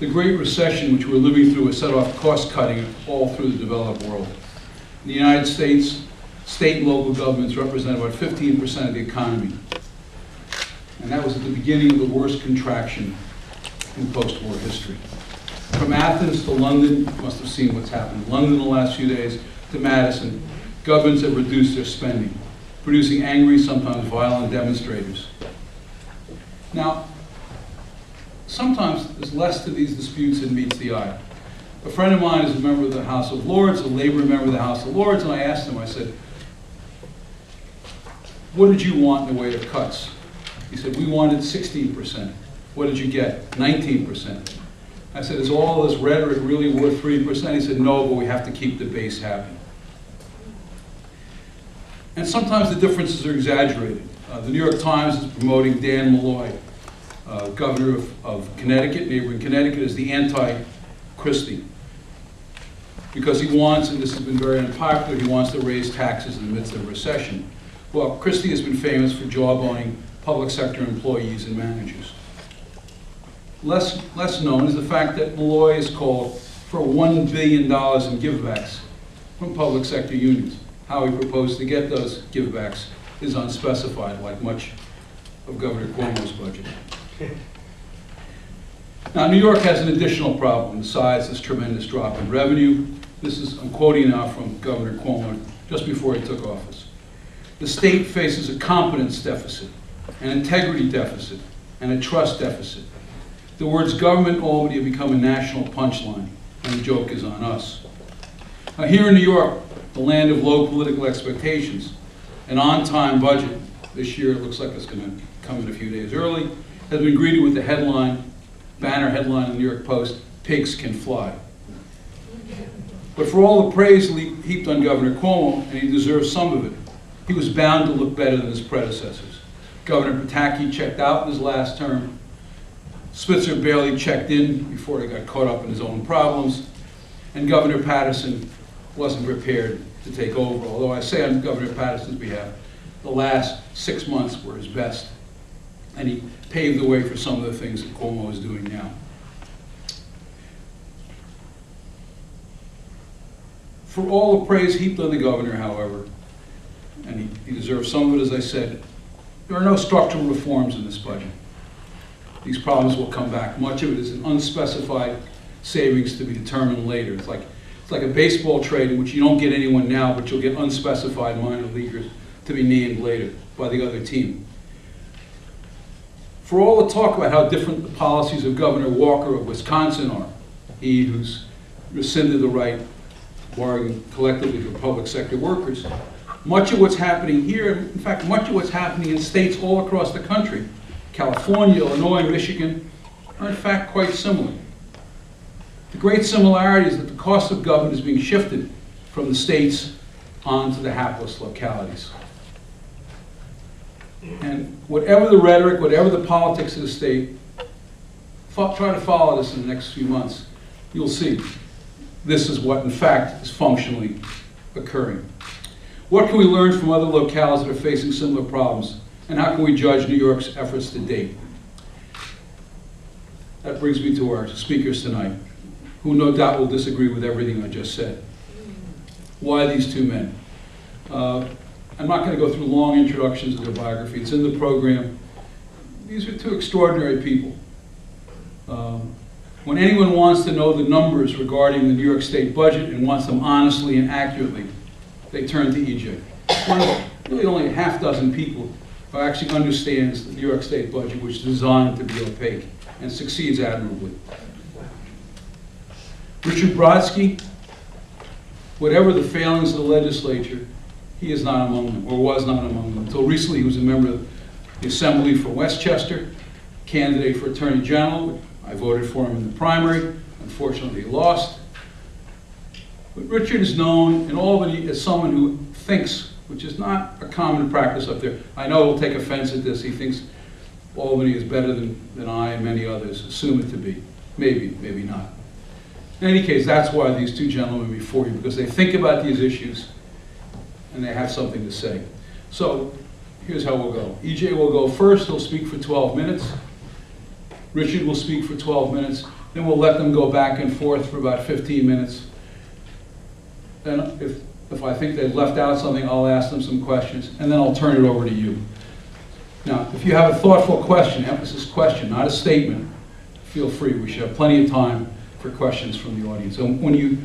The Great Recession, which we're living through, has set off cost-cutting all through the developed world. In the United States, state and local governments represent about 15% of the economy. And that was at the beginning of the worst contraction in post-war history. From Athens to London, you must have seen what's happened in London in the last few days, to Madison, governments have reduced their spending, producing angry, sometimes violent demonstrators. Now, sometimes there's less to these disputes than meets the eye. A friend of mine is a member of the House of Lords, a labor member of the House of Lords, and I asked him, I said, what did you want in the way of cuts? He said, we wanted 16%. What did you get? 19%. I said, is all this rhetoric really worth 3%? He said, no, but we have to keep the base happy. And sometimes the differences are exaggerated. The New York Times is promoting Dan Malloy, governor of Connecticut, neighboring Connecticut, as the anti-Christie. Because he wants, and this has been very unpopular, he wants to raise taxes in the midst of a recession. Well, Christie has been famous for jawboning public sector employees and managers. Less known is the fact that Malloy has called for $1 billion in givebacks from public sector unions. How he proposed to get those givebacks is unspecified, like much of Governor Cuomo's budget. Now, New York has an additional problem besides this tremendous drop in revenue. I'm quoting now from Governor Cuomo just before he took office. The state faces a competence deficit, an integrity deficit, and a trust deficit. The words government and Albany have become a national punchline, and the joke is on us. Now, here in New York, the land of low political expectations, an on-time budget, this year it looks like it's going to come in a few days early, has been greeted with the banner headline in the New York Post, "Pigs Can Fly." But for all the praise heaped on Governor Cuomo, and he deserves some of it, he was bound to look better than his predecessors. Governor Pataki checked out in his last term. Spitzer barely checked in before he got caught up in his own problems. And Governor Patterson wasn't prepared to take over, although I say on Governor Patterson's behalf, the last 6 months were his best. And he paved the way for some of the things that Cuomo is doing now. For all the praise heaped on the governor, however, and he deserves some of it, as I said, there are no structural reforms in this budget. These problems will come back. Much of it is an unspecified savings to be determined later. It's like a baseball trade in which you don't get anyone now, but you'll get unspecified minor leaguers to be named later by the other team. For all the talk about how different the policies of Governor Walker of Wisconsin are, he who's rescinded the right to bargain collectively for public sector workers, much of what's happening here, in fact, much of what's happening in states all across the country, California, Illinois, Michigan, are in fact quite similar. The great similarity is that the cost of government is being shifted from the states onto the hapless localities. And whatever the rhetoric, whatever the politics of the state, try to follow this in the next few months. You'll see this is what, in fact, is functionally occurring. What can we learn from other locales that are facing similar problems? And how can we judge New York's efforts to date? That brings me to our speakers tonight, who no doubt will disagree with everything I just said. Why these two men? I'm not going to go through long introductions of their biography. It's in the program. These are two extraordinary people. When anyone wants to know the numbers regarding the New York State budget and wants them honestly and accurately, they turn to EJ. One of really only a half dozen people who actually understands the New York State budget, which is designed to be opaque and succeeds admirably. Richard Brodsky, whatever the failings of the legislature, he is not among them, or was not among them. Until recently, he was a member of the Assembly for Westchester, candidate for Attorney General. I voted for him in the primary. Unfortunately, he lost. But Richard is known in Albany as someone who thinks, which is not a common practice up there. I know he'll take offense at this. He thinks Albany is better than I and many others assume it to be. Maybe, maybe not. In any case, that's why these two gentlemen before you, because they think about these issues and they have something to say. So here's how we'll go. EJ will go first. He'll speak for 12 minutes. Richard will speak for 12 minutes. Then we'll let them go back and forth for about 15 minutes. Then if I think they've left out something, I'll ask them some questions, and then I'll turn it over to you. Now, if you have a thoughtful question, emphasis question, not a statement, feel free. We should have plenty of time for questions from the audience. So when you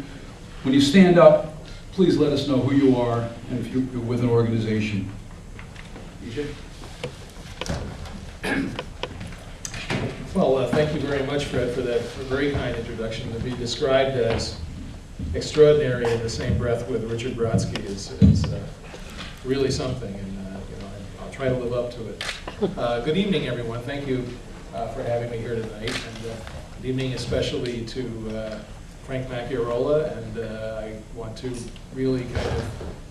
stand up, please let us know who you are and if you're with an organization. EJ? Well, thank you very much, Fred, for that very kind introduction. To be described as extraordinary in the same breath with Richard Brodsky is really something, and I'll try to live up to it. Good evening, everyone. Thank you for having me here tonight, and good evening especially to Frank Macchiarola, and I want to really kind of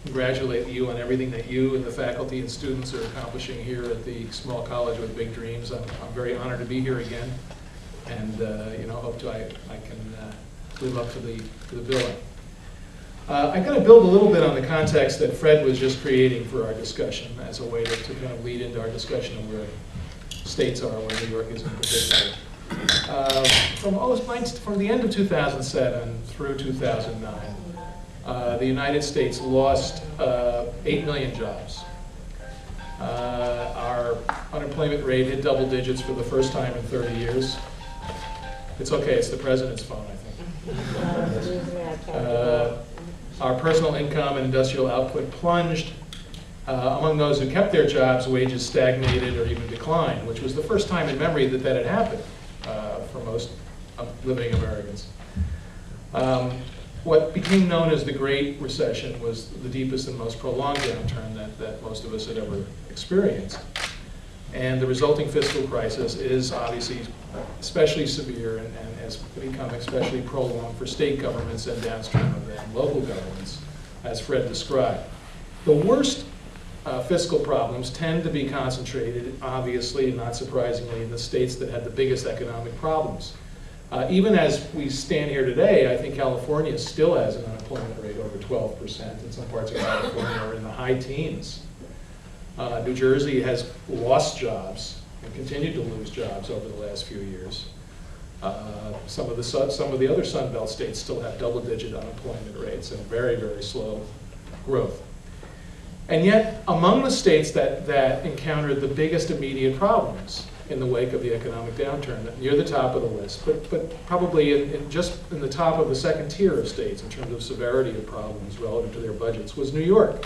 congratulate you on everything that you and the faculty and students are accomplishing here at the small college with big dreams. I'm very honored to be here again, and hope I can live up to the billing. I'm going to build a little bit on the context that Fred was just creating for our discussion as a way to kind of lead into our discussion of where states are, where New York is in particular. From the end of 2007 through 2009, the United States lost 8 million jobs. Our unemployment rate hit double digits for the first time in 30 years. It's okay, it's the president's phone, I think. Our personal income and industrial output plunged. Among those who kept their jobs, wages stagnated or even declined, which was the first time in memory that had happened for most living Americans. What became known as the Great Recession was the deepest and most prolonged downturn that most of us had ever experienced. And the resulting fiscal crisis is obviously especially severe and has become especially prolonged for state governments and downstream of them, local governments, as Fred described. The worst fiscal problems tend to be concentrated, obviously, and not surprisingly, in the states that had the biggest economic problems. Even as we stand here today, I think California still has an unemployment rate over 12%, and some parts of California are in the high teens. New Jersey has lost jobs and continued to lose jobs over the last few years. Some of the other Sun Belt states still have double-digit unemployment rates and very, very slow growth. And yet, among the states that encountered the biggest immediate problems in the wake of the economic downturn, near the top of the list, but probably just in the top of the second tier of states in terms of severity of problems relative to their budgets, was New York.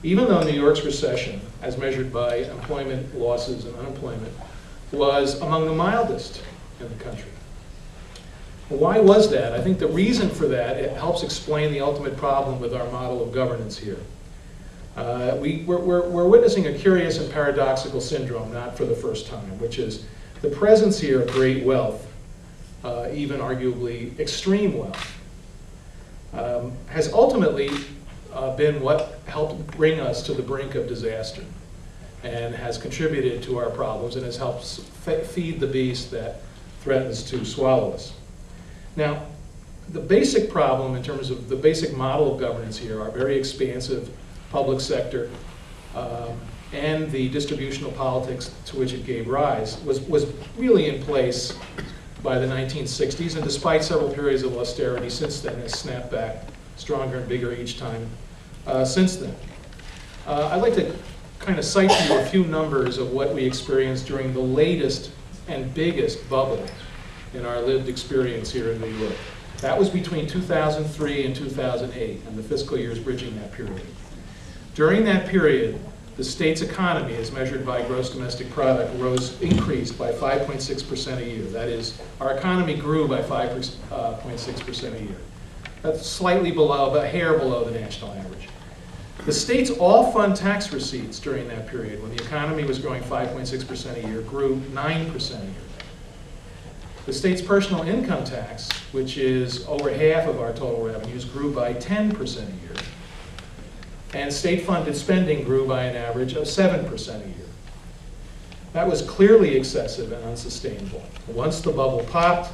Even though New York's recession, as measured by employment losses and unemployment, was among the mildest in the country. Why was that? I think the reason for that, it helps explain the ultimate problem with our model of governance here. We're witnessing a curious and paradoxical syndrome, not for the first time, which is the presence here of great wealth, even arguably extreme wealth, has ultimately been what helped bring us to the brink of disaster and has contributed to our problems and has helped feed the beast that threatens to swallow us. Now, the basic problem in terms of the basic model of governance here, our very expansive public sector, and the distributional politics to which it gave rise was really in place by the 1960s, and despite several periods of austerity since then, has snapped back stronger and bigger each time since then. I'd like to kind of cite to you a few numbers of what we experienced during the latest and biggest bubble in our lived experience here in New York. That was between 2003 and 2008, and the fiscal years bridging that period. During that period, the state's economy, as measured by gross domestic product, increased by 5.6% a year. That is, our economy grew by 5.6% a year. That's slightly below, but a hair below the national average. The state's all-fund tax receipts during that period, when the economy was growing 5.6% a year, grew 9% a year. The state's personal income tax, which is over half of our total revenues, grew by 10% a year. And state-funded spending grew by an average of 7% a year. That was clearly excessive and unsustainable. Once the bubble popped,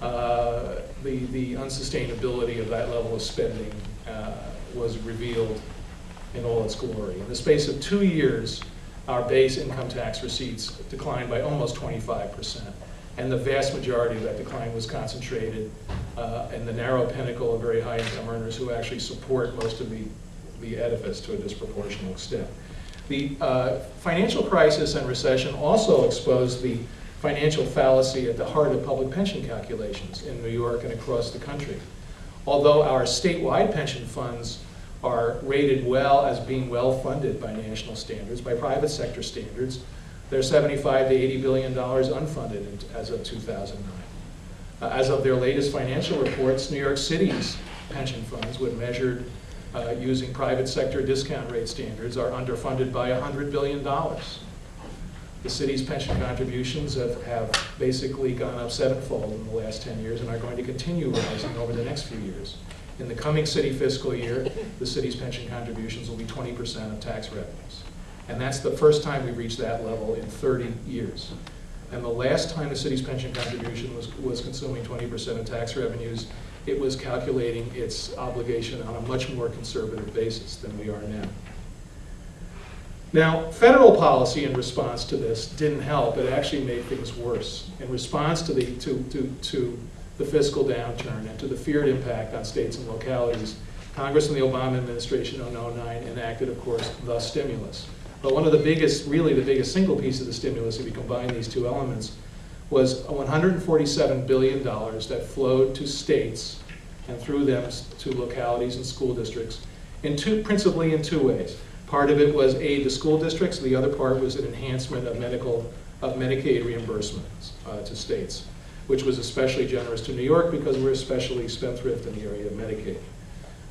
the unsustainability of that level of spending was revealed in all its glory. In the space of 2 years, our base income tax receipts declined by almost 25%. and the vast majority of that decline was concentrated in the narrow pinnacle of very high income earners who actually support most of the edifice to a disproportionate extent. The financial crisis and recession also exposed the financial fallacy at the heart of public pension calculations in New York and across the country. Although our statewide pension funds are rated well as being well funded by national standards, by private sector standards, they're $75 to $80 billion unfunded as of 2009. As of their latest financial reports, New York City's pension funds, when measured using private sector discount rate standards, are underfunded by $100 billion. The city's pension contributions have basically gone up sevenfold in the last 10 years and are going to continue rising over the next few years. In the coming city fiscal year, the city's pension contributions will be 20% of tax revenues. And that's the first time we've reached that level in 30 years. And the last time the city's pension contribution was consuming 20% of tax revenues, it was calculating its obligation on a much more conservative basis than we are now. Now, federal policy in response to this didn't help. It actually made things worse. In response to the fiscal downturn and to the feared impact on states and localities, Congress and the Obama administration in 2009 enacted, of course, the stimulus. But one of the biggest, really the biggest single piece of the stimulus, if you combine these two elements, was $147 billion that flowed to states and through them to localities and school districts principally in two ways. Part of it was aid to school districts, the other part was an enhancement of Medicaid reimbursements to states, which was especially generous to New York because we're especially spendthrift in the area of Medicaid.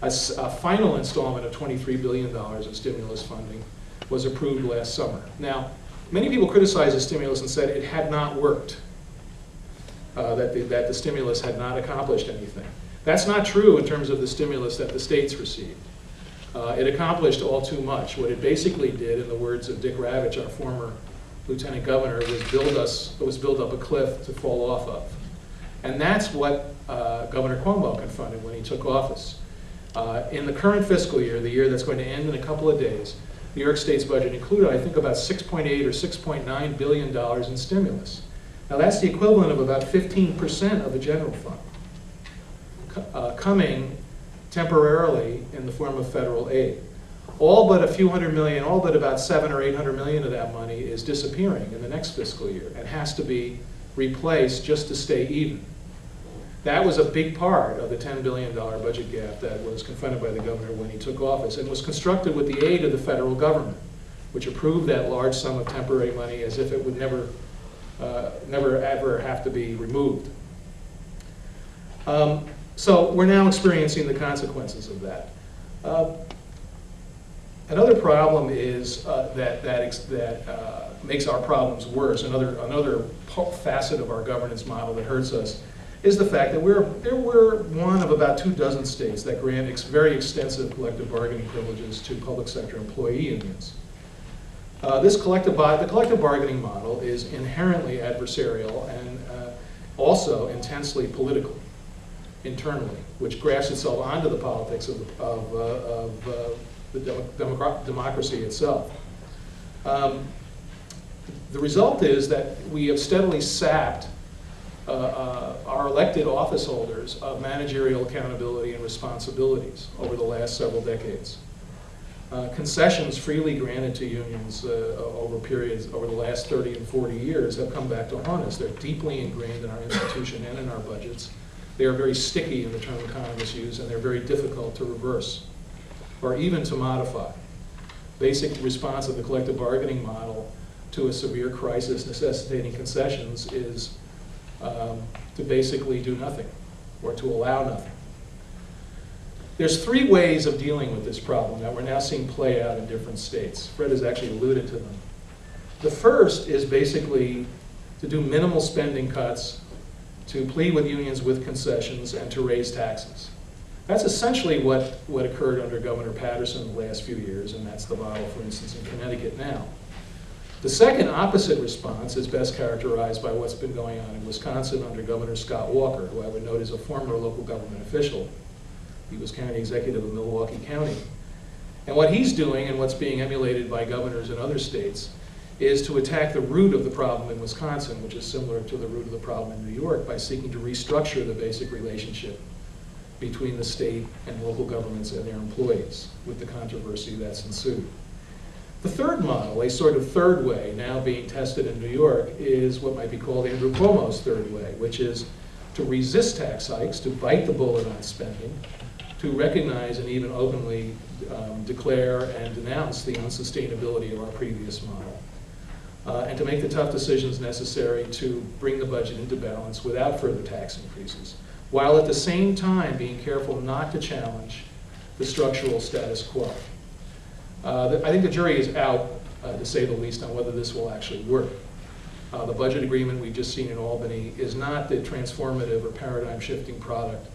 A final installment of $23 billion of stimulus funding was approved last summer. Now, many people criticized the stimulus and said it had not worked, that the stimulus had not accomplished anything. That's not true in terms of the stimulus that the states received. It accomplished all too much. What it basically did, in the words of Dick Ravitch, our former lieutenant governor, was build up a cliff to fall off of. And that's what Governor Cuomo confronted when he took office. In the current fiscal year, the year that's going to end in a couple of days, New York State's budget included, I think, about $6.8 or $6.9 billion in stimulus. Now that's the equivalent of about 15% of the general fund, coming temporarily in the form of federal aid. All but a few hundred million, all but about 700 or 800 million of that money is disappearing in the next fiscal year and has to be replaced just to stay even. That was a big part of the $10 billion budget gap that was confronted by the governor when he took office, and was constructed with the aid of the federal government, which approved that large sum of temporary money as if it would never ever have to be removed. So we're now experiencing the consequences of that. Another problem is that makes our problems worse. Another facet of our governance model that hurts us is the fact that we're one of about 24 states that grant very extensive collective bargaining privileges to public sector employee unions. The collective bargaining model is inherently adversarial and also intensely political internally, which grafts itself onto the politics of the democracy itself. The result is that we have steadily sapped our elected office holders of managerial accountability and responsibilities over the last several decades. Concessions freely granted to unions over the last 30 and 40 years have come back to haunt us. They're deeply ingrained in our institution and in our budgets. They are very sticky in the term economists use, and they're very difficult to reverse or even to modify. Basic response of the collective bargaining model to a severe crisis necessitating concessions is to basically do nothing or to allow nothing. There's three ways of dealing with this problem that we're now seeing play out in different states. Fred has actually alluded to them. The first is basically to do minimal spending cuts, to plead with unions with concessions, and to raise taxes. That's essentially what occurred under Governor Patterson the last few years, and that's the model, for instance, in Connecticut now. The second opposite response is best characterized by what's been going on in Wisconsin under Governor Scott Walker, who I would note is a former local government official. He was county executive of Milwaukee County. And what he's doing, and what's being emulated by governors in other states, is to attack the root of the problem in Wisconsin, which is similar to the root of the problem in New York, by seeking to restructure the basic relationship between the state and local governments and their employees, with the controversy that's ensued. The third model, a sort of third way now being tested in New York, is what might be called Andrew Cuomo's third way, which is to resist tax hikes, to bite the bullet on spending, to recognize and even openly declare and denounce the unsustainability of our previous model, and to make the tough decisions necessary to bring the budget into balance without further tax increases, while at the same time being careful not to challenge the structural status quo. I think the jury is out, to say the least, on whether this will actually work. The budget agreement we've just seen in Albany is not the transformative or paradigm-shifting product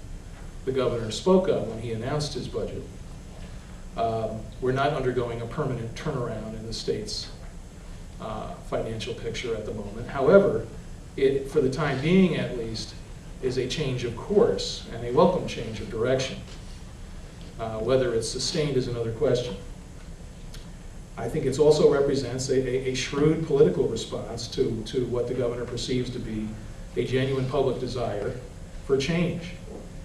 the governor spoke of when he announced his budget. We're not undergoing a permanent turnaround in the state's financial picture at the moment. However, it, for the time being at least, is a change of course and a welcome change of direction. Whether it's sustained is another question. I think it also represents a shrewd political response to what the governor perceives to be a genuine public desire for change.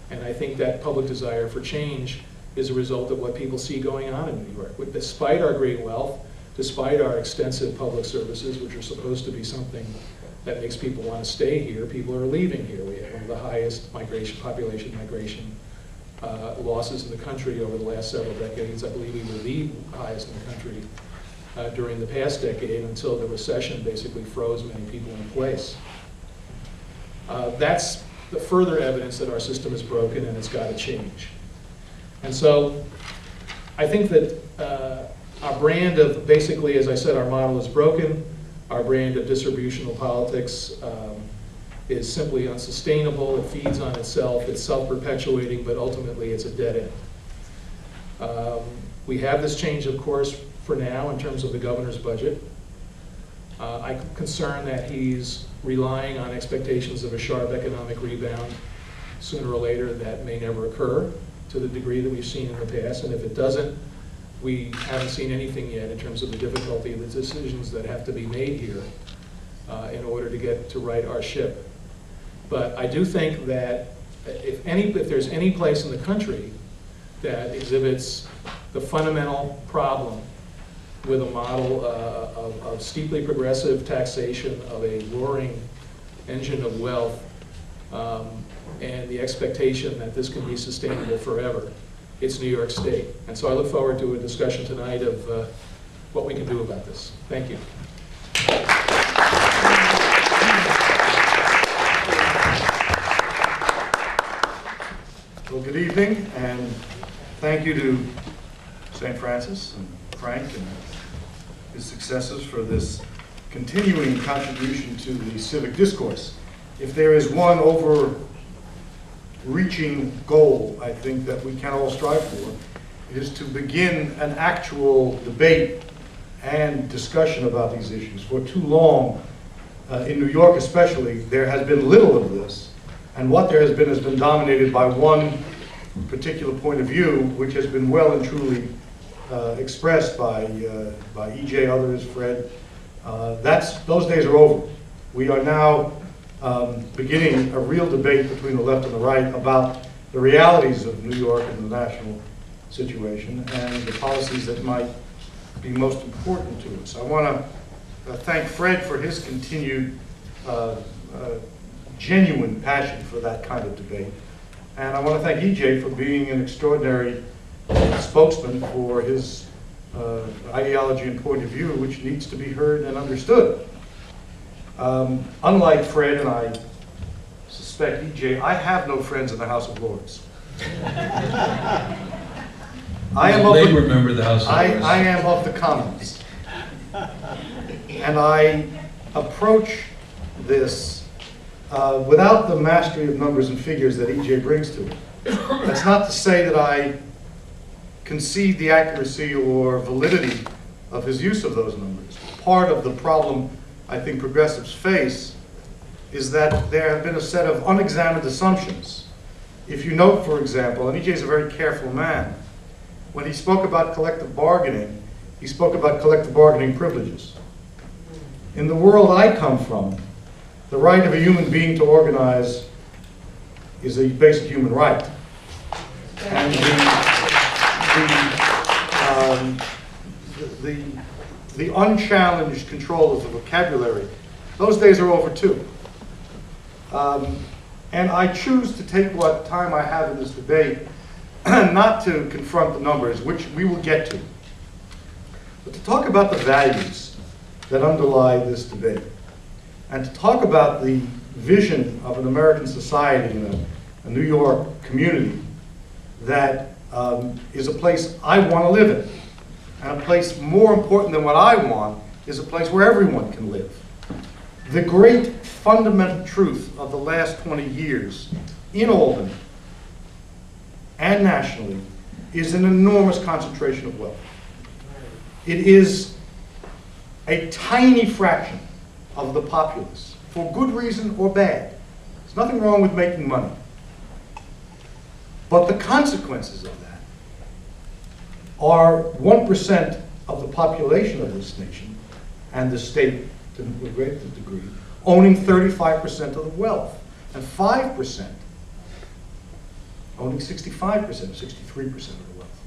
And I think that public desire for change is a result of what people see going on in New York. Despite our great wealth, despite our extensive public services, which are supposed to be something that makes people want to stay here, people are leaving here. We have one of the highest population migration losses in the country over the last several decades. I believe we were the highest in the country during the past decade, until the recession basically froze many people in place. That's the further evidence that our system is broken and it's got to change. And so I think that our brand of, basically, as I said, our model is broken. Our brand of distributional politics is simply unsustainable. It feeds on itself. It's self-perpetuating, but ultimately it's a dead end. We have this change, of course, for now in terms of the governor's budget. I'm concerned that he's relying on expectations of a sharp economic rebound sooner or later that may never occur to the degree that we've seen in the past. And if it doesn't, we haven't seen anything yet in terms of the difficulty of the decisions that have to be made here in order to get to right our ship. But I do think that if there's any place in the country that exhibits the fundamental problem with a model of steeply progressive taxation, of a roaring engine of wealth, and the expectation that this can be sustainable forever, it's New York State. And so I look forward to a discussion tonight of what we can do about this. Thank you. Well, good evening, and thank you to St. Francis and Frank and his successors for this continuing contribution to the civic discourse. If there is one overreaching goal, I think, that we can all strive for, it is to begin an actual debate and discussion about these issues. For too long, in New York especially, there has been little of this, and what there has been dominated by one particular point of view, which has been well and truly expressed by EJ, others, Fred. Those days are over. We are now beginning a real debate between the left and the right about the realities of New York and the national situation and the policies that might be most important to us. I want to thank Fred for his continued genuine passion for that kind of debate. And I want to thank EJ for being an extraordinary spokesman for his ideology and point of view, which needs to be heard and understood. Unlike Fred, and I suspect EJ, I have no friends in the House of Lords. I remember the House of Lords. I am of the Commons. And I approach this without the mastery of numbers and figures that EJ brings to it. That's not to say that I concede the accuracy or validity of his use of those numbers. Part of the problem I think progressives face is that there have been a set of unexamined assumptions. If you note, for example, and EJ is a very careful man, when he spoke about collective bargaining, he spoke about collective bargaining privileges. In the world I come from, the right of a human being to organize is a basic human right. And the unchallenged control of the vocabulary, those days are over too. And I choose to take what time I have in this debate not to confront the numbers, which we will get to, but to talk about the values that underlie this debate, and to talk about the vision of an American society in a New York community that is a place I want to live in. And a place more important than what I want is a place where everyone can live. The great fundamental truth of the last 20 years in Albany and nationally is an enormous concentration of wealth. It is a tiny fraction of the populace, for good reason or bad. There's nothing wrong with making money. But the consequences of that are 1% of the population of this nation and the state to a greater degree owning 35% of the wealth, and 5% owning 65%, 63% of the wealth.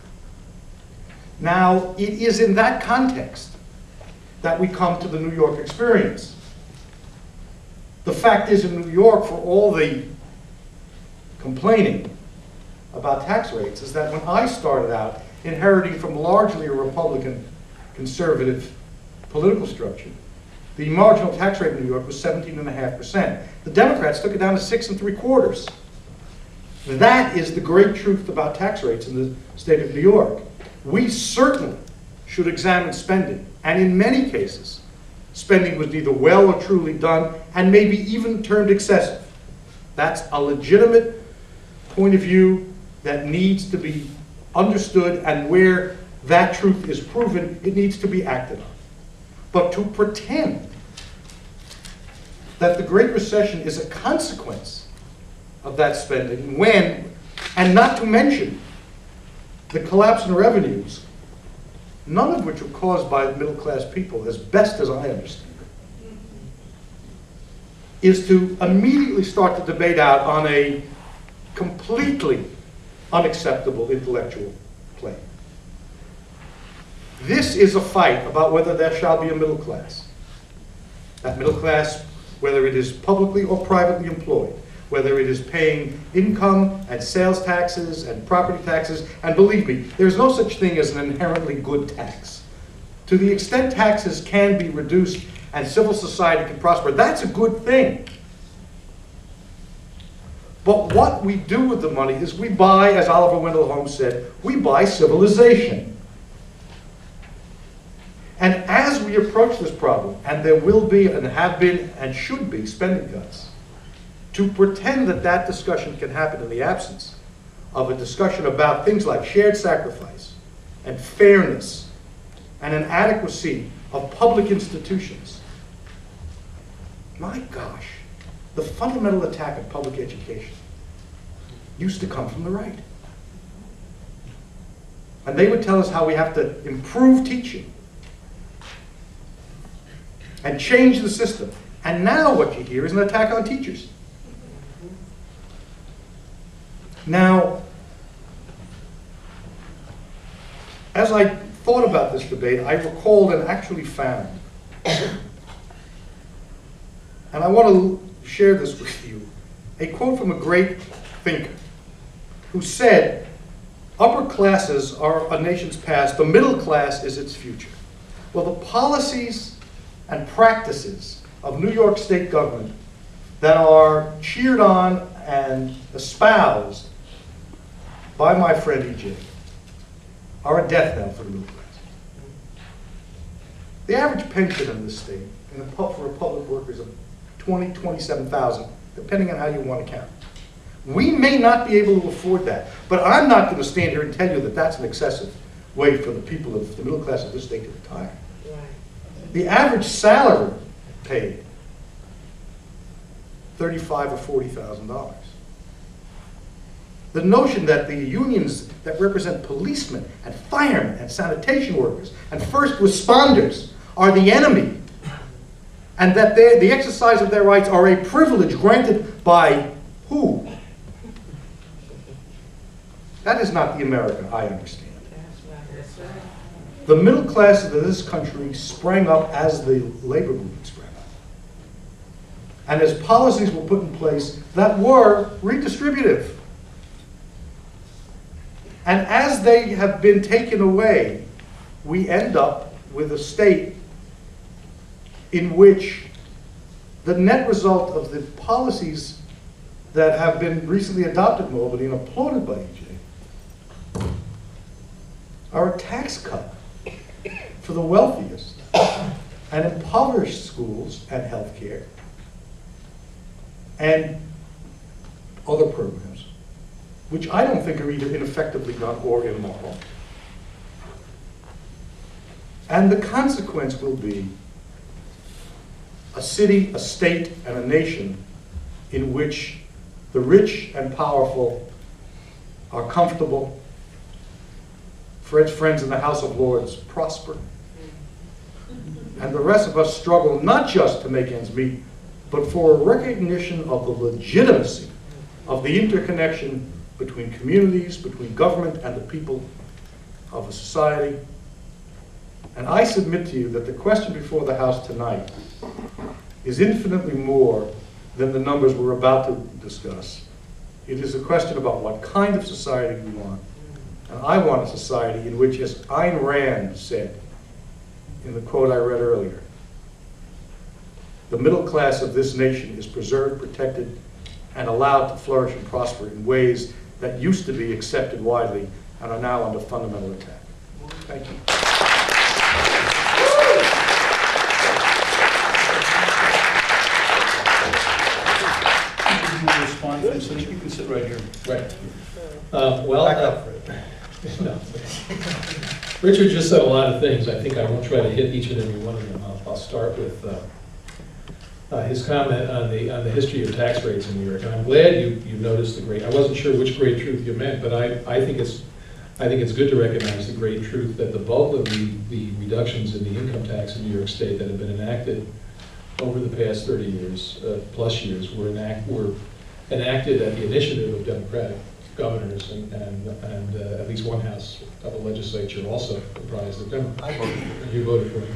Now, it is in that context that we come to the New York experience. The fact is, in New York, for all the complaining about tax rates, is that when I started out inheriting from largely a Republican conservative political structure, the marginal tax rate in New York was 17.5%. The Democrats took it down to 6 3/4. That is the great truth about tax rates in the state of New York. We certainly should examine spending, and in many cases, spending was neither well or truly done, and maybe even termed excessive. That's a legitimate point of view that needs to be understood, and where that truth is proven, it needs to be acted on. But to pretend that the Great Recession is a consequence of that spending, when, and not to mention the collapse in revenues, none of which were caused by middle-class people, as best as I understand it, is to immediately start the debate out on a completely unacceptable intellectual plane. This is a fight about whether there shall be a middle class. That middle class, whether it is publicly or privately employed, whether it is paying income and sales taxes and property taxes, and believe me, there's no such thing as an inherently good tax. To the extent taxes can be reduced and civil society can prosper, that's a good thing. But what we do with the money is we buy, as Oliver Wendell Holmes said, we buy civilization. And as we approach this problem, and there will be and have been and should be spending cuts, to pretend that that discussion can happen in the absence of a discussion about things like shared sacrifice and fairness and an adequacy of public institutions. My gosh, the fundamental attack on public education used to come from the right. And they would tell us how we have to improve teaching and change the system. And now what you hear is an attack on teachers. Now, as I thought about this debate, I recalled and actually found, and I want to share this with you, a quote from a great thinker who said, "Upper classes are a nation's past, the middle class is its future." Well, the policies and practices of New York State government that are cheered on and espoused by my friend E.J. are a death knell for the middle class. The average pension in this state for public workers of $20,000, $27,000, depending on how you want to count. We may not be able to afford that, but I'm not going to stand here and tell you that that's an excessive way for the people of the middle class of this state to retire. The average salary paid $35,000 or $40,000. The notion that the unions that represent policemen and firemen and sanitation workers and first responders are the enemy and that the exercise of their rights are a privilege granted by who? That is not the America I understand. The middle class of this country sprang up as the labor movement sprang up. And as policies were put in place that were redistributive. And as they have been taken away, we end up with a state in which the net result of the policies that have been recently adopted in Albany and applauded by EJ are a tax cut for the wealthiest and impoverished schools and health care and other programs, which I don't think are either ineffectively done or immoral. And the consequence will be a city, a state, and a nation in which the rich and powerful are comfortable, Fred's friends in the House of Lords prosper, and the rest of us struggle not just to make ends meet, but for a recognition of the legitimacy of the interconnection between communities, between government and the people of a society. And I submit to you that the question before the House tonight is infinitely more than the numbers we're about to discuss. It is a question about what kind of society we want. And I want a society in which, as Ayn Rand said in the quote I read earlier, the middle class of this nation is preserved, protected, and allowed to flourish and prosper in ways that used to be accepted widely and are now under fundamental attack. Thank you. Respond from City? You can sit right here. Right. Back up, No. Richard just said a lot of things. I think I won't try to hit each and every one of them. I'll start with his comment on the history of tax rates in New York. And I'm glad you noticed the great. I wasn't sure which great truth you meant, but I think it's good to recognize the great truth that the bulk of the reductions in the income tax in New York State that have been enacted over the past 30 years, plus years, were enacted at the initiative of Democratic governors and at least one house of the legislature also comprised of Democrats. I voted for it. You voted for it.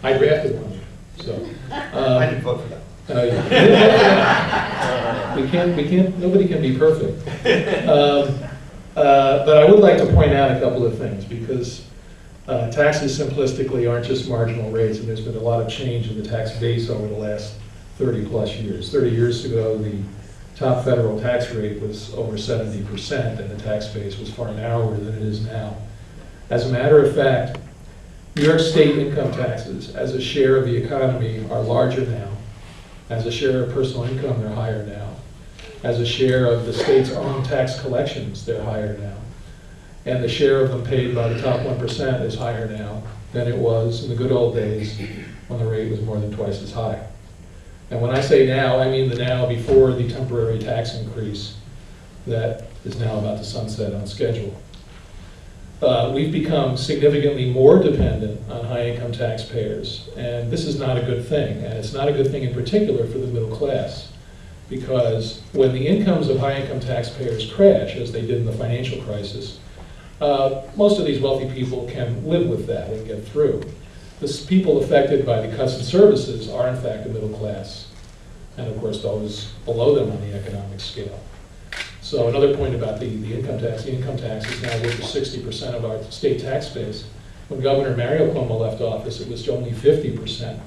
I drafted one. So I didn't vote for that. Nobody can be perfect. But I would like to point out a couple of things because taxes simplistically aren't just marginal rates, and there's been a lot of change in the tax base over the last 30 plus years. 30 years ago, the top federal tax rate was over 70%, and the tax base was far narrower than it is now. As a matter of fact, New York State income taxes as a share of the economy are larger now. As a share of personal income, they're higher now. As a share of the state's own tax collections, they're higher now. And the share of them paid by the top 1% is higher now than it was in the good old days when the rate was more than twice as high. And when I say now, I mean the now before the temporary tax increase that is now about to sunset on schedule. We've become significantly more dependent on high-income taxpayers, and this is not a good thing. And it's not a good thing in particular for the middle class, because when the incomes of high-income taxpayers crash, as they did in the financial crisis, most of these wealthy people can live with that and get through. The people affected by the cuts in services are in fact the middle class, and of course those below them on the economic scale. So another point about the income tax is now over 60% of our state tax base. When Governor Mario Cuomo left office, it was only 50%,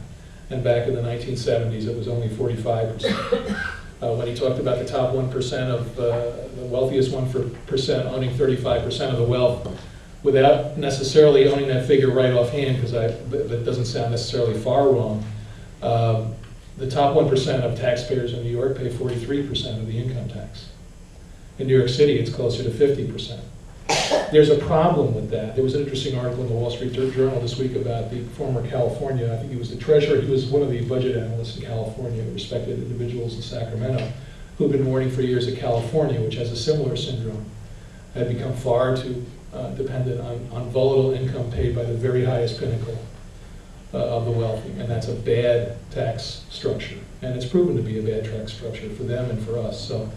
and back in the 1970s it was only 45%. When he talked about the top 1% of the wealthiest 1% owning 35% of the wealth, without necessarily owning that figure right offhand, because that doesn't sound necessarily far wrong, the top 1% of taxpayers in New York pay 43% of the income tax. In New York City, it's closer to 50%. There's a problem with that. There was an interesting article in the Wall Street Journal this week about the former California, I think he was the treasurer, he was one of the budget analysts in California, respected individuals in Sacramento, who've been warning for years that California, which has a similar syndrome, had become far too dependent on volatile income paid by the very highest pinnacle of the wealthy, and that's a bad tax structure. And it's proven to be a bad tax structure for them and for us. So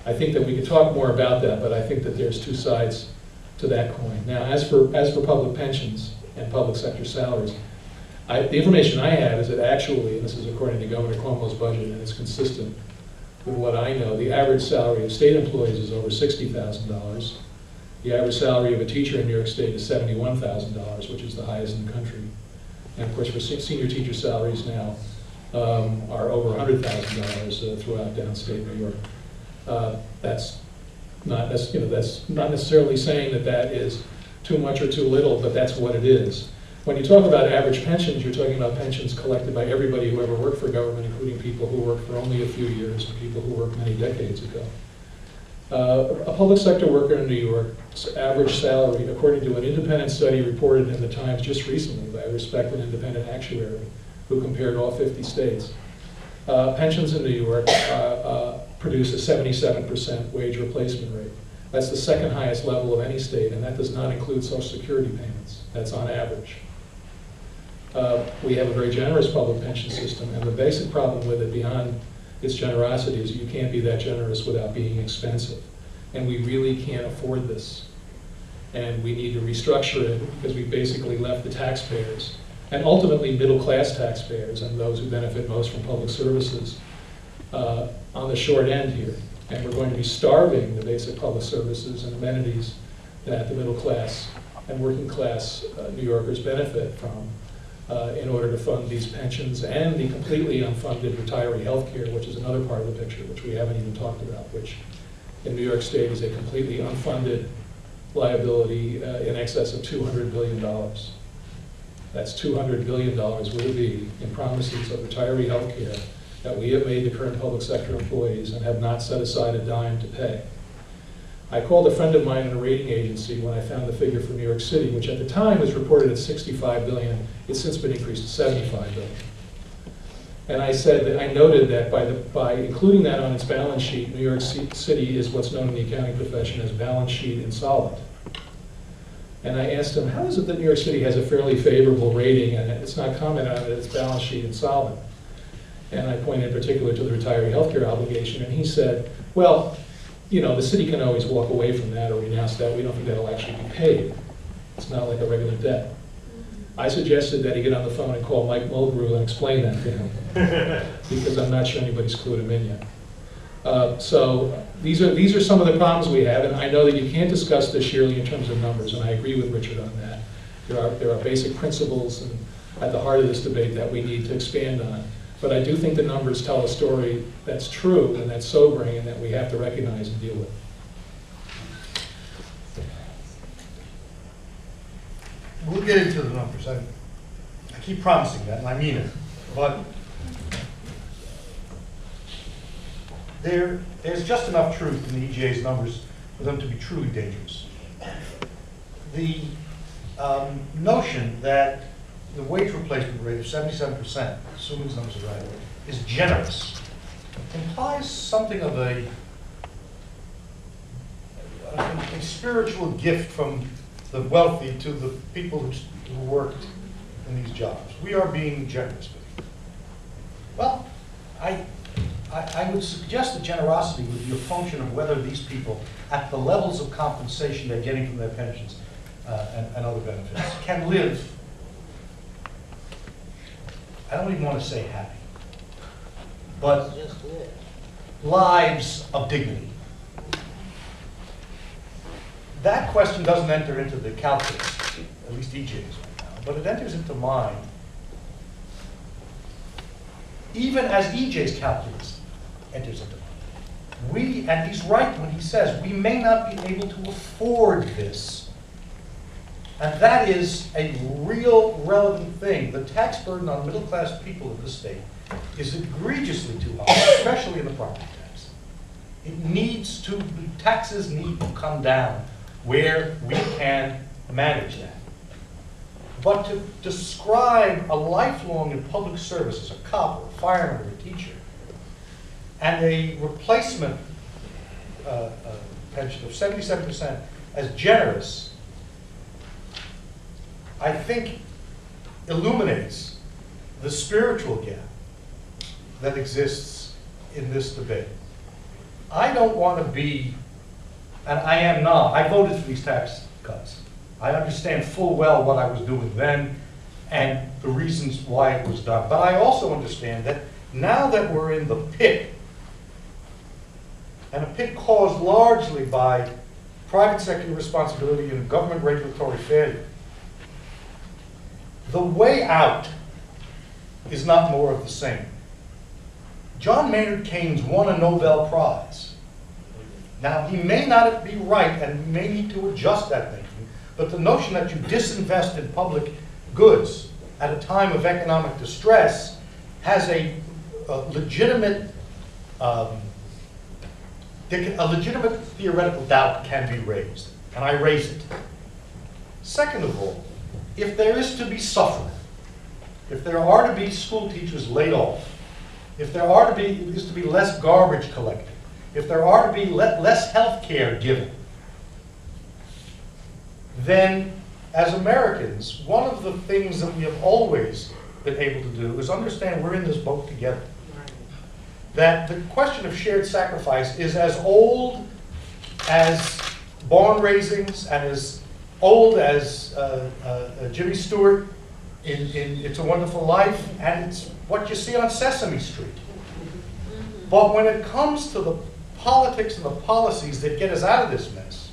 I think that we could talk more about that, but I think that there's two sides to that coin. Now, as for public pensions and public sector salaries, the information I have is that actually, and this is according to Governor Cuomo's budget, and it's consistent with what I know, the average salary of state employees is over $60,000. The average salary of a teacher in New York State is $71,000, which is the highest in the country. And of course, for senior teacher salaries now are over $100,000 throughout downstate New York. That's not necessarily saying that that is too much or too little, but that's what it is. When you talk about average pensions, you're talking about pensions collected by everybody who ever worked for government, including people who worked for only a few years and people who worked many decades ago. A public sector worker in New York's average salary, according to an independent study reported in the Times just recently by a respected independent actuary who compared all 50 states, pensions in New York produce a 77% wage replacement rate. That's the second highest level of any state, and that does not include Social Security payments. That's on average. We have a very generous public pension system, and the basic problem with it, beyond its generosity, is you can't be that generous without being expensive. And we really can't afford this. And we need to restructure it because we basically left the taxpayers, and ultimately middle-class taxpayers and those who benefit most from public services, on the short end here. And we're going to be starving the basic public services and amenities that the middle class and working class New Yorkers benefit from in order to fund these pensions and the completely unfunded retiree health care, which is another part of the picture, which we haven't even talked about, which in New York State is a completely unfunded liability in excess of $200 billion. That's $200 billion will be in promises of retiree health care that we have made to current public sector employees and have not set aside a dime to pay. I called a friend of mine in a rating agency when I found the figure for New York City, which at the time was reported at $65 billion. It's since been increased to $75 billion. And I said that I noted that by including that on its balance sheet, New York City is what's known in the accounting profession as balance sheet insolvent. And I asked him, how is it that New York City has a fairly favorable rating and it's not commented on that it's balance sheet insolvent? And I pointed in particular to the retiree healthcare obligation, and he said, well, you know, the city can always walk away from that or renounce that. We don't think that'll actually be paid. It's not like a regular debt. I suggested that he get on the phone and call Mike Mulgrew and explain that to him, because I'm not sure anybody's clued him in yet. So these are some of the problems we have, and I know that you can't discuss this yearly in terms of numbers, and I agree with Richard on that. There are basic principles at the heart of this debate that we need to expand on. But I do think the numbers tell a story that's true and that's sobering and that we have to recognize and deal with. We'll get into the numbers. I keep promising that, and I mean it. But there's just enough truth in the EGA's numbers for them to be truly dangerous. The notion that the wage replacement rate of 77%, assuming these numbers are right, is generous, implies something of a spiritual gift from the wealthy to the people who worked in these jobs. We are being generous with you. Well, I would suggest that generosity would be a function of whether these people, at the levels of compensation they're getting from their pensions and other benefits, can live, I don't even want to say happy, but lives of dignity. That question doesn't enter into the calculus, at least EJ's right now, but it enters into mine, even as EJ's calculus enters into mine. And he's right when he says, we may not be able to afford this. And that is a real relevant thing. The tax burden on middle-class people in this state is egregiously too high, especially in the property tax. Taxes need to come down where we can manage that. But to describe a lifelong in public service as a cop or a fireman or a teacher, and a replacement pension of 77% as generous, I think illuminates the spiritual gap that exists in this debate. I don't want to be, and I am not, I voted for these tax cuts. I understand full well what I was doing then and the reasons why it was done. But I also understand that now that we're in the pit, and a pit caused largely by private sector responsibility and government regulatory failure, the way out is not more of the same. John Maynard Keynes won a Nobel Prize. Now, he may not be right and may need to adjust that thinking, but the notion that you disinvest in public goods at a time of economic distress has a legitimate theoretical doubt can be raised, and I raise it. Second of all, if there is to be suffering, if there are to be school teachers laid off, if there is to be less garbage collected, if there are to be less health care given, then as Americans, one of the things that we have always been able to do is understand we're in this boat together. That the question of shared sacrifice is as old as barn raisings and as old as Jimmy Stewart in It's a Wonderful Life, and it's what you see on Sesame Street. But when it comes to the politics and the policies that get us out of this mess,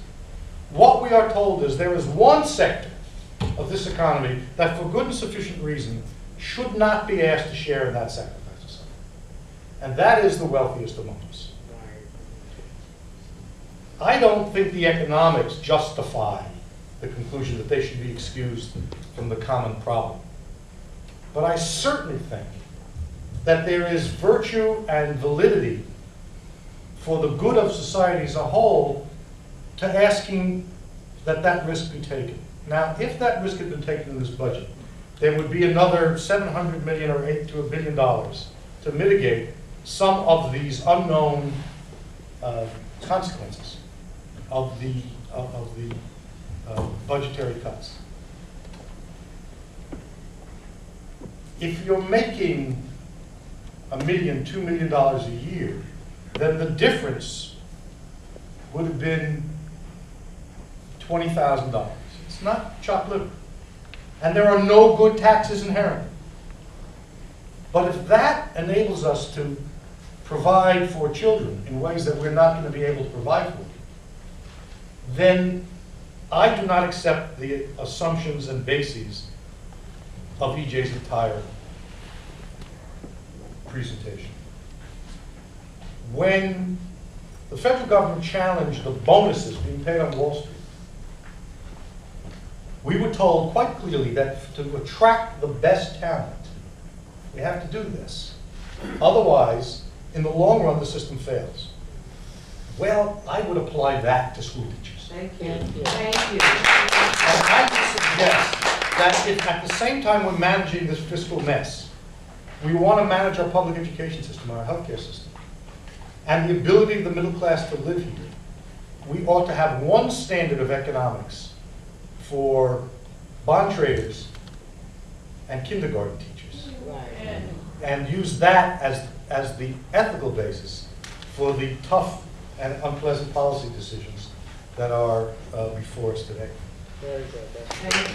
what we are told is there is one sector of this economy that for good and sufficient reason should not be asked to share in that sacrifice. And that is the wealthiest among us. I don't think the economics justify the conclusion that they should be excused from the common problem. But I certainly think that there is virtue and validity for the good of society as a whole to asking that that risk be taken. Now, if that risk had been taken in this budget, there would be another $700 million or $8 to $1 billion to mitigate some of these unknown consequences of the budgetary cuts. If you're making $1 million, $2 million a year, then the difference would have been $20,000. It's not chopped liver. And there are no good taxes inherent. But if that enables us to provide for children in ways that we're not going to be able to provide for, then I do not accept the assumptions and bases of EJ's entire presentation. When the federal government challenged the bonuses being paid on Wall Street, we were told quite clearly that to attract the best talent, we have to do this. Otherwise, in the long run, the system fails. Well, I would apply that to school teachers. Thank you. Thank you. And I would suggest that if at the same time we're managing this fiscal mess, we want to manage our public education system, our healthcare system, and the ability of the middle class to live here, we ought to have one standard of economics for bond traders and kindergarten teachers. Right. And use that as the ethical basis for the tough and unpleasant policy decisions that are before us today. Very good. Thank you.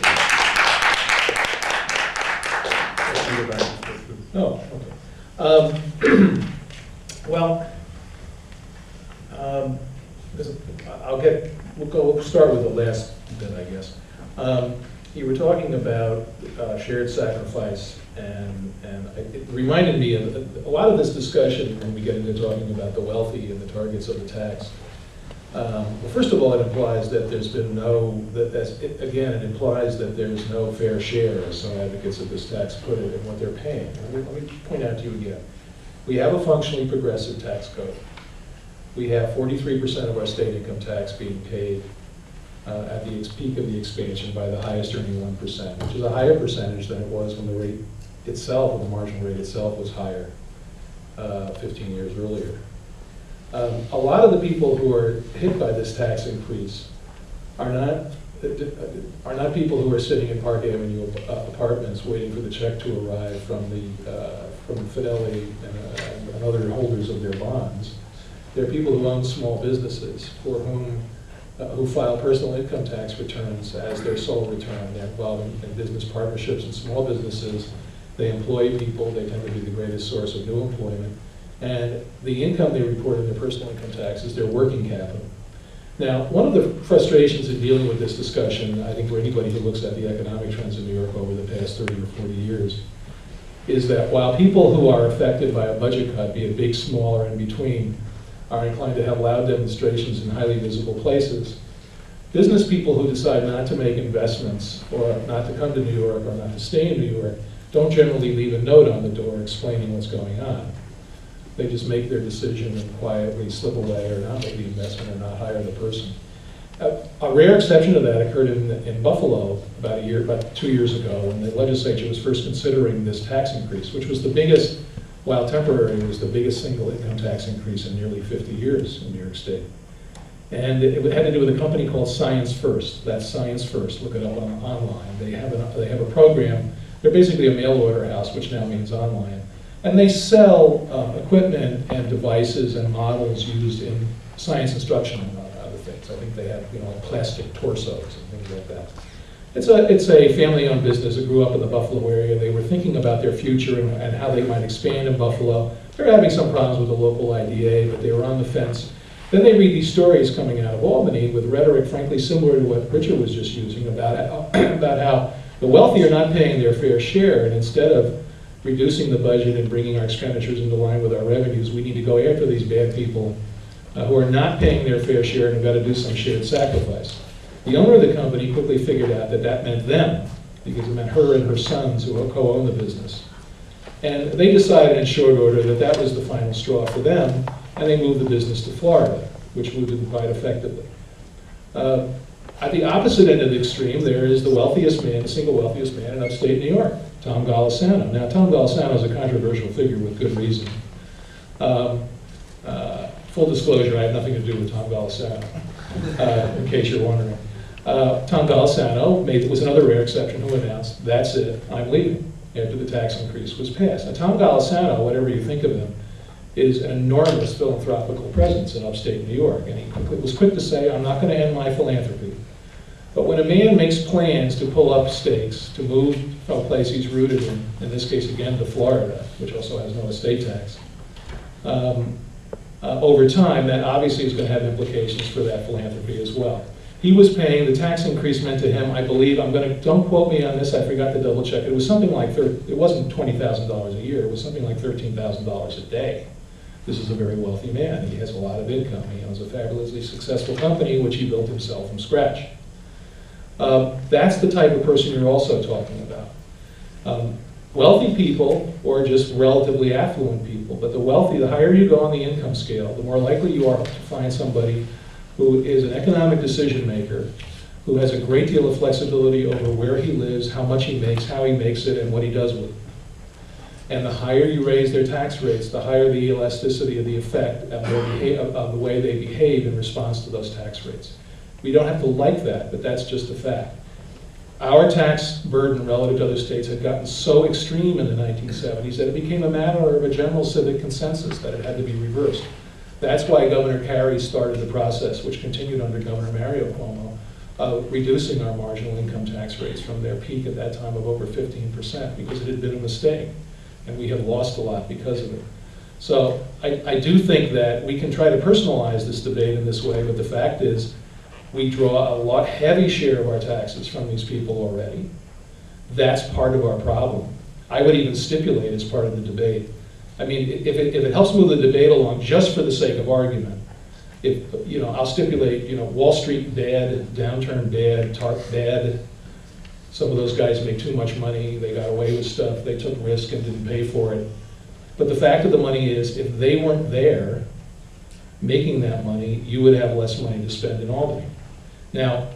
Oh, okay. Well, we'll start with the last bit, I guess. You were talking about shared sacrifice, and it reminded me of a lot of this discussion when we get into talking about the wealthy and the targets of the tax. Well, first of all, it implies that there's been it implies that there's no fair share, as some advocates of this tax put it, in what they're paying. Let me point out to you again. We have a functionally progressive tax code. We have 43% of our state income tax being paid at the peak of the expansion by the highest earning 1%, which is a higher percentage than it was when the rate itself, or the marginal rate itself, was higher 15 years earlier. A lot of the people who are hit by this tax increase are not are not people who are sitting in Park Avenue apartments waiting for the check to arrive from Fidelity and other holders of their bonds. They're people who own small businesses for whom who file personal income tax returns as their sole return. They're involved in business partnerships and small businesses. They employ people. They tend to be the greatest source of new employment. And the income they report in their personal income tax is their working capital. Now, one of the frustrations in dealing with this discussion, I think for anybody who looks at the economic trends in New York over the past 30 or 40 years, is that while people who are affected by a budget cut, be it big, small, or in between, are inclined to have loud demonstrations in highly visible places, business people who decide not to make investments or not to come to New York or not to stay in New York don't generally leave a note on the door explaining what's going on. They just make their decision and quietly slip away or not make the investment or not hire the person. A rare exception to that occurred in Buffalo about 2 years ago when the legislature was first considering this tax increase, which was the biggest, while temporary, was the biggest single income tax increase in nearly 50 years in New York State. And it had to do with a company called Science First. That's Science First. Look it up online. They have a program. They're basically a mail order house, which now means online. And they sell equipment and devices and models used in science instruction and other things. I think they have, like plastic torsos and things like that. It's a family-owned business that grew up in the Buffalo area. They were thinking about their future and how they might expand in Buffalo. They're having some problems with the local IDA, but they were on the fence. Then they read these stories coming out of Albany with rhetoric, frankly, similar to what Richard was just using about how the wealthy are not paying their fair share, and instead of reducing the budget and bringing our expenditures into line with our revenues, we need to go after these bad people who are not paying their fair share and have got to do some shared sacrifice. The owner of the company quickly figured out that that meant them, because it meant her and her sons who co-own the business. And they decided in short order that that was the final straw for them, and they moved the business to Florida, which moved it quite effectively. At the opposite end of the extreme, there is the wealthiest man, the single wealthiest man in upstate New York, Tom Golisano. Now, Tom Golisano is a controversial figure with good reason. Full disclosure, I have nothing to do with Tom Golisano, in case you're wondering. Tom Golisano was another rare exception who announced, that's it, I'm leaving, after the tax increase was passed. Now, Tom Golisano, whatever you think of him, is an enormous philanthropical presence in upstate New York. And he was quick to say, I'm not going to end my philanthropy. But when a man makes plans to pull up stakes, to move from a place he's rooted in this case again to Florida, which also has no estate tax, over time, that obviously is going to have implications for that philanthropy as well. He was paying, the tax increase meant to him, I believe, don't quote me on this, I forgot to double check, it was something like, it wasn't $20,000 a year, it was something like $13,000 a day. This is a very wealthy man, he has a lot of income, he owns a fabulously successful company which he built himself from scratch. That's the type of person you're also talking about. Wealthy people, or just relatively affluent people, but the wealthy, the higher you go on the income scale, the more likely you are to find somebody who is an economic decision maker, who has a great deal of flexibility over where he lives, how much he makes, how he makes it, and what he does with it. And the higher you raise their tax rates, the higher the elasticity of the effect of the way they behave in response to those tax rates. We don't have to like that, but that's just a fact. Our tax burden relative to other states had gotten so extreme in the 1970s that it became a matter of a general civic consensus that it had to be reversed. That's why Governor Carey started the process, which continued under Governor Mario Cuomo, of reducing our marginal income tax rates from their peak at that time of over 15%, because it had been a mistake, and we have lost a lot because of it. So I do think that we can try to personalize this debate in this way, but the fact is, we draw a lot heavy share of our taxes from these people already. That's part of our problem. I would even stipulate as part of the debate. I mean, if it helps move the debate along just for the sake of argument, I'll stipulate, Wall Street bad, downturn bad, TARP bad. Some of those guys make too much money, they got away with stuff, they took risk and didn't pay for it. But the fact of the money is, if they weren't there making that money, you would have less money to spend in Albany. Now,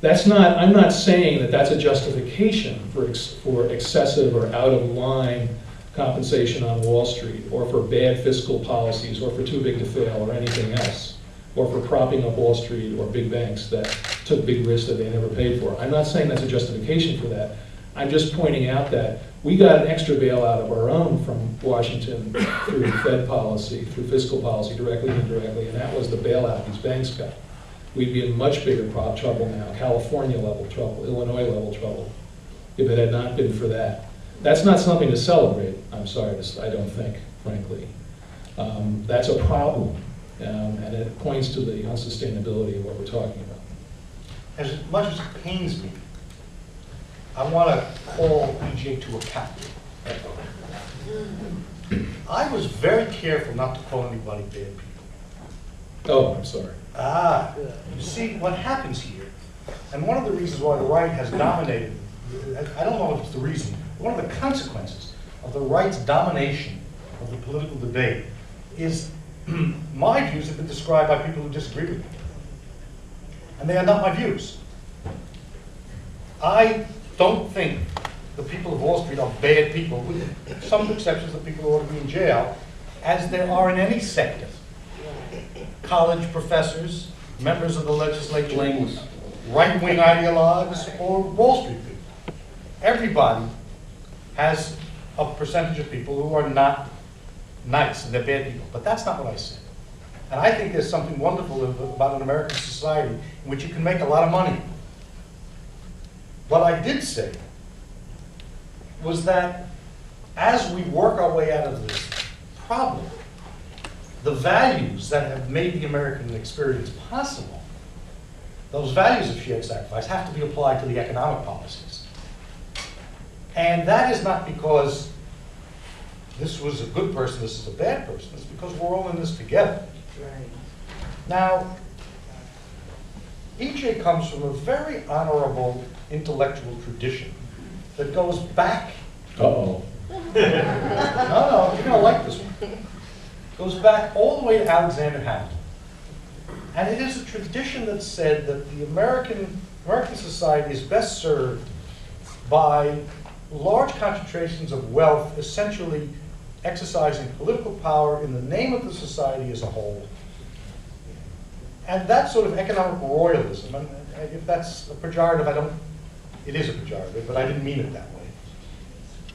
I'm not saying that that's a justification for excessive or out of line compensation on Wall Street, or for bad fiscal policies, or for too big to fail, or anything else. or for propping up Wall Street or big banks that took big risks that they never paid for. I'm not saying that's a justification for that. I'm just pointing out that we got an extra bailout of our own from Washington through Fed policy, through fiscal policy, directly and indirectly, and that was the bailout these banks got. We'd be in much bigger trouble now, California level trouble, Illinois level trouble, if it had not been for that. That's not something to celebrate, I'm sorry, I don't think, frankly. That's a problem, and it points to the unsustainability of what we're talking about. As much as it pains me, I want to call EJ to account. I was very careful not to call anybody bad people. Oh, I'm sorry. You see, what happens here, and one of the reasons why the right has dominated, I don't know if it's the reason, but one of the consequences of the right's domination of the political debate is my views have been described by people who disagree with me. And they are not my views. I don't think the people of Wall Street are bad people, with some exceptions of people who ought to be in jail, as there are in any sector. College professors, members of the legislature, Blameless. right-wing ideologues, or Wall Street people. Everybody has a percentage of people who are not nice and they're bad people, but that's not what I said. And I think there's something wonderful about an American society in which you can make a lot of money. What I did say was that as we work our way out of this problem, the values that have made the American experience possible, those values of shared sacrifice have to be applied to the economic policies. And that is not because this was a good person, this is a bad person. It's because we're all in this together. Right. Now, EJ comes from a very honorable intellectual tradition that goes back. Uh-oh. No, you're gonna like this one. Goes back all the way to Alexander Hamilton. And it is a tradition that said that the American society is best served by large concentrations of wealth essentially exercising political power in the name of the society as a whole. And that sort of economic royalism, and if that's a pejorative, it is a pejorative, but I didn't mean it that way,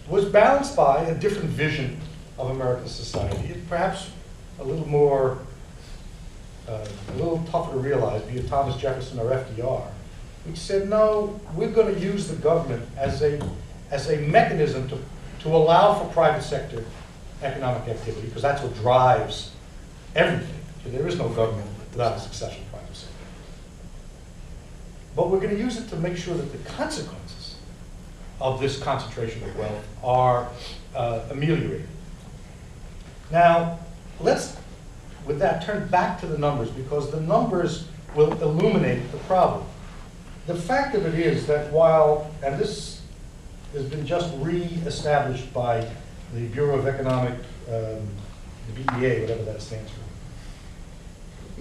was balanced by a different vision of American society, perhaps a little more, a little tougher to realize, be it Thomas Jefferson or FDR, which said, no, we're going to use the government as a mechanism to allow for private sector economic activity, because that's what drives everything. There is no government without a successful private sector. But we're going to use it to make sure that the consequences of this concentration of wealth are ameliorated. Now, let's, with that, turn back to the numbers, because the numbers will illuminate the problem. The fact of it is that while, and this has been just re-established by the Bureau of Economic, the BEA, whatever that stands for.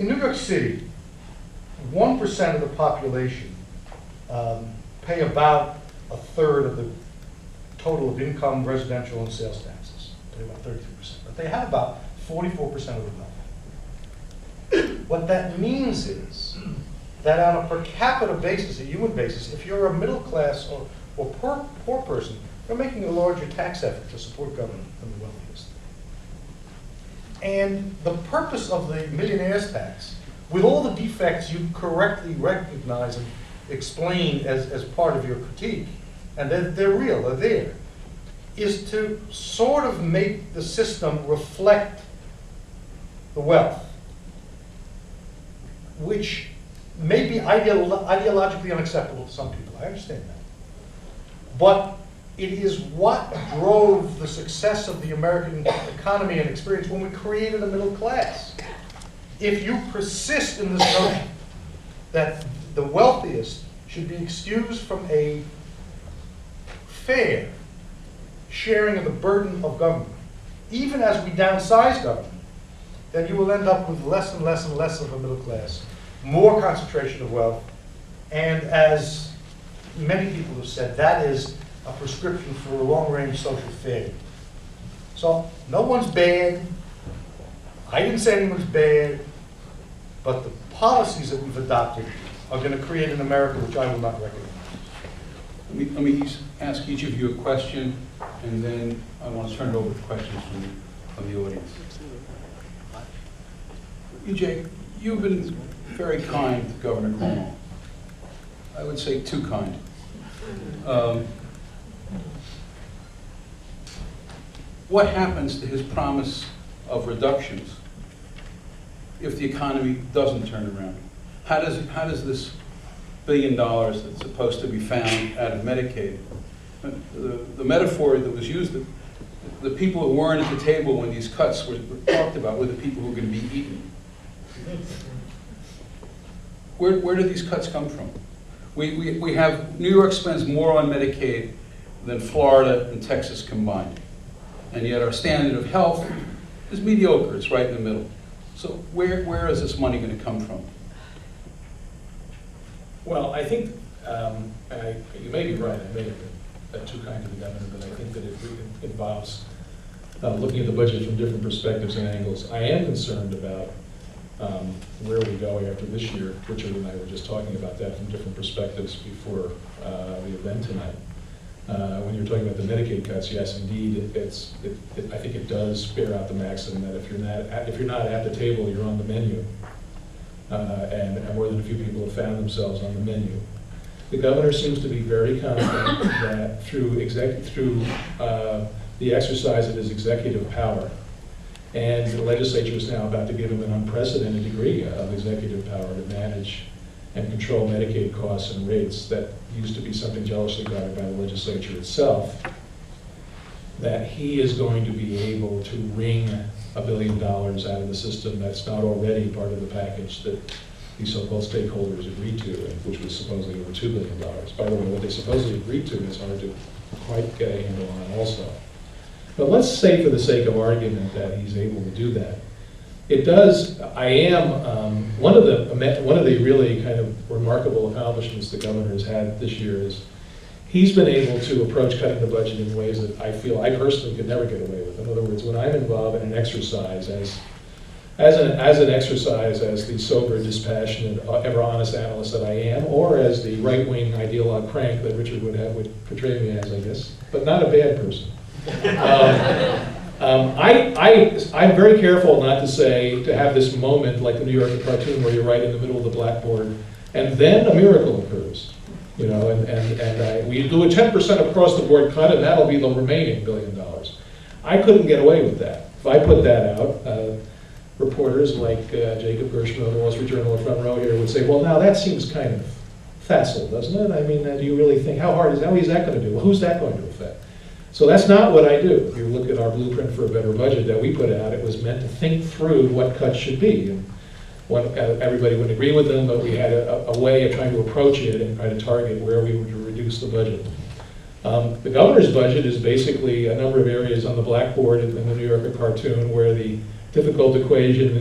In New York City, 1% of the population pay about a third of the total of income, residential, and sales taxes. They about 33%. But they have about 44% of the wealth. What that means is that on a per capita basis, a human basis, if you're a middle class or poor person, you're making a larger tax effort to support government than the wealthiest. And the purpose of the millionaire's tax, with all the defects you correctly recognize and explain as part of your critique, and they're real, they're there, is to sort of make the system reflect the wealth, which may be ideologically unacceptable to some people. I understand that. But it is what drove the success of the American economy and experience when we created a middle class. If you persist in this notion that the wealthiest should be excused from a fair sharing of the burden of government, even as we downsize government, then you will end up with less and less and less of a middle class, more concentration of wealth, and as many people have said, that is a prescription for a long-range social failure. So no one's bad. I didn't say anyone's bad. But the policies that we've adopted are going to create an America which I will not recognize. Let me ask each of you a question, and then I want to turn it over to questions from the audience. EJ, you've been very kind to Governor Cuomo. I would say too kind. What happens to his promise of reductions if the economy doesn't turn around? How does this $1 billion that's supposed to be found out of Medicaid, the metaphor that was used, the people who weren't at the table when these cuts were talked about were the people who were going to be eaten. Where do these cuts come from? We have, New York spends more on Medicaid than Florida and Texas combined. And yet our standard of health is mediocre, it's right in the middle. So where is this money going to come from? Well, I think, you may be right, I may have been too kind to the governor, but I think that it involves looking at the budget from different perspectives and angles. I am concerned about where we go after this year. Richard and I were just talking about that from different perspectives before the event tonight. When you're talking about the Medicaid cuts, yes, indeed, I think it does bear out the maxim that if you're not at the table, you're on the menu. And more than a few people have found themselves on the menu. The governor seems to be very confident that through the exercise of his executive power, and the legislature is now about to give him an unprecedented degree of executive power to manage and control Medicaid costs and rates that used to be something jealously guarded by the legislature itself, that he is going to be able to wring $1 billion out of the system that's not already part of the package that these so-called stakeholders agreed to, which was supposedly over $2 billion. By the way, what they supposedly agreed to is hard to quite get a handle on also. But let's say for the sake of argument that he's able to do that. It does, one of the really kind of remarkable accomplishments the governor has had this year is he's been able to approach cutting the budget in ways that I feel I personally could never get away with. In other words, when I'm involved in an exercise as an exercise as the sober, dispassionate, ever honest analyst that I am, or as the right-wing ideologue crank that Richard would portray me as, I guess, but not a bad person. I'm very careful not to have this moment like the New Yorker cartoon where you're right in the middle of the blackboard and then a miracle occurs. You know, and we do a 10% across the board cut and that'll be the remaining $1 billion. I couldn't get away with that. If I put that out, reporters like Jacob Gershman of the Wall Street Journal, the front row here, would say, well, now that seems kind of facile, doesn't it? I mean, do you really think, how is that going to do? Well, who's that going to affect? So that's not what I do. If you look at our blueprint for a better budget that we put out, it was meant to think through what cuts should be. And everybody wouldn't agree with them, but we had a way of trying to approach it and try to target where we would reduce the budget. The governor's budget is basically a number of areas on the blackboard in the New Yorker cartoon where the difficult equation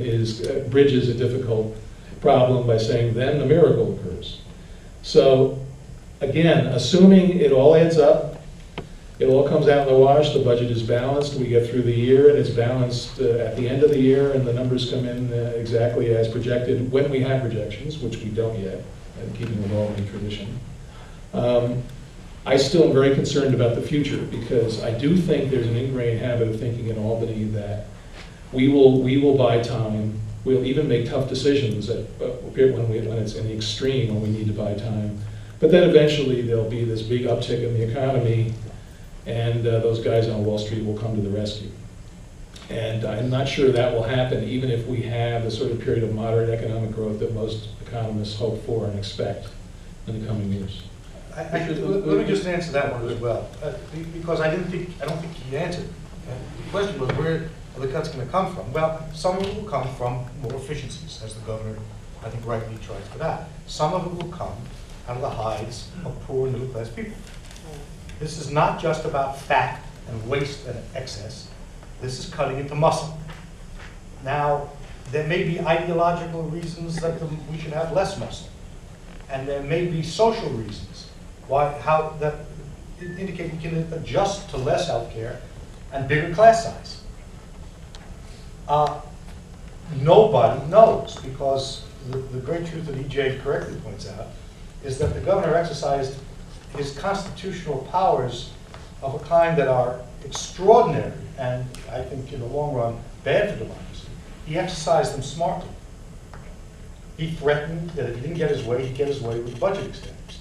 bridges a difficult problem by saying then the miracle occurs. So again, assuming it all adds up, it all comes out in the wash, the budget is balanced, we get through the year, and it's balanced at the end of the year, and the numbers come in exactly as projected when we have projections, which we don't yet, and keeping with Albany tradition. I still am very concerned about the future, because I do think there's an ingrained habit of thinking in Albany that we will buy time, we'll even make tough decisions when it's in the extreme, when we need to buy time, but then eventually there'll be this big uptick in the economy, and those guys on Wall Street will come to the rescue. And I'm not sure that will happen even if we have the sort of period of moderate economic growth that most economists hope for and expect in the coming years. Let me just answer that one as well, because I don't think he answered. The question was, where are the cuts going to come from? Well, some of it will come from more efficiencies, as the governor, I think, rightly tries for that. Some of it will come out of the hides of poor middle-class people. This is not just about fat and waste and excess. This is cutting into muscle. Now, there may be ideological reasons that we should have less muscle. And there may be social reasons how that indicate we can adjust to less health care and bigger class size. Nobody knows, because the great truth that EJ correctly points out is that the governor exercised his constitutional powers of a kind that are extraordinary and I think in the long run bad for democracy. He exercised them smartly. He threatened that if he didn't get his way, he'd get his way with budget extenders.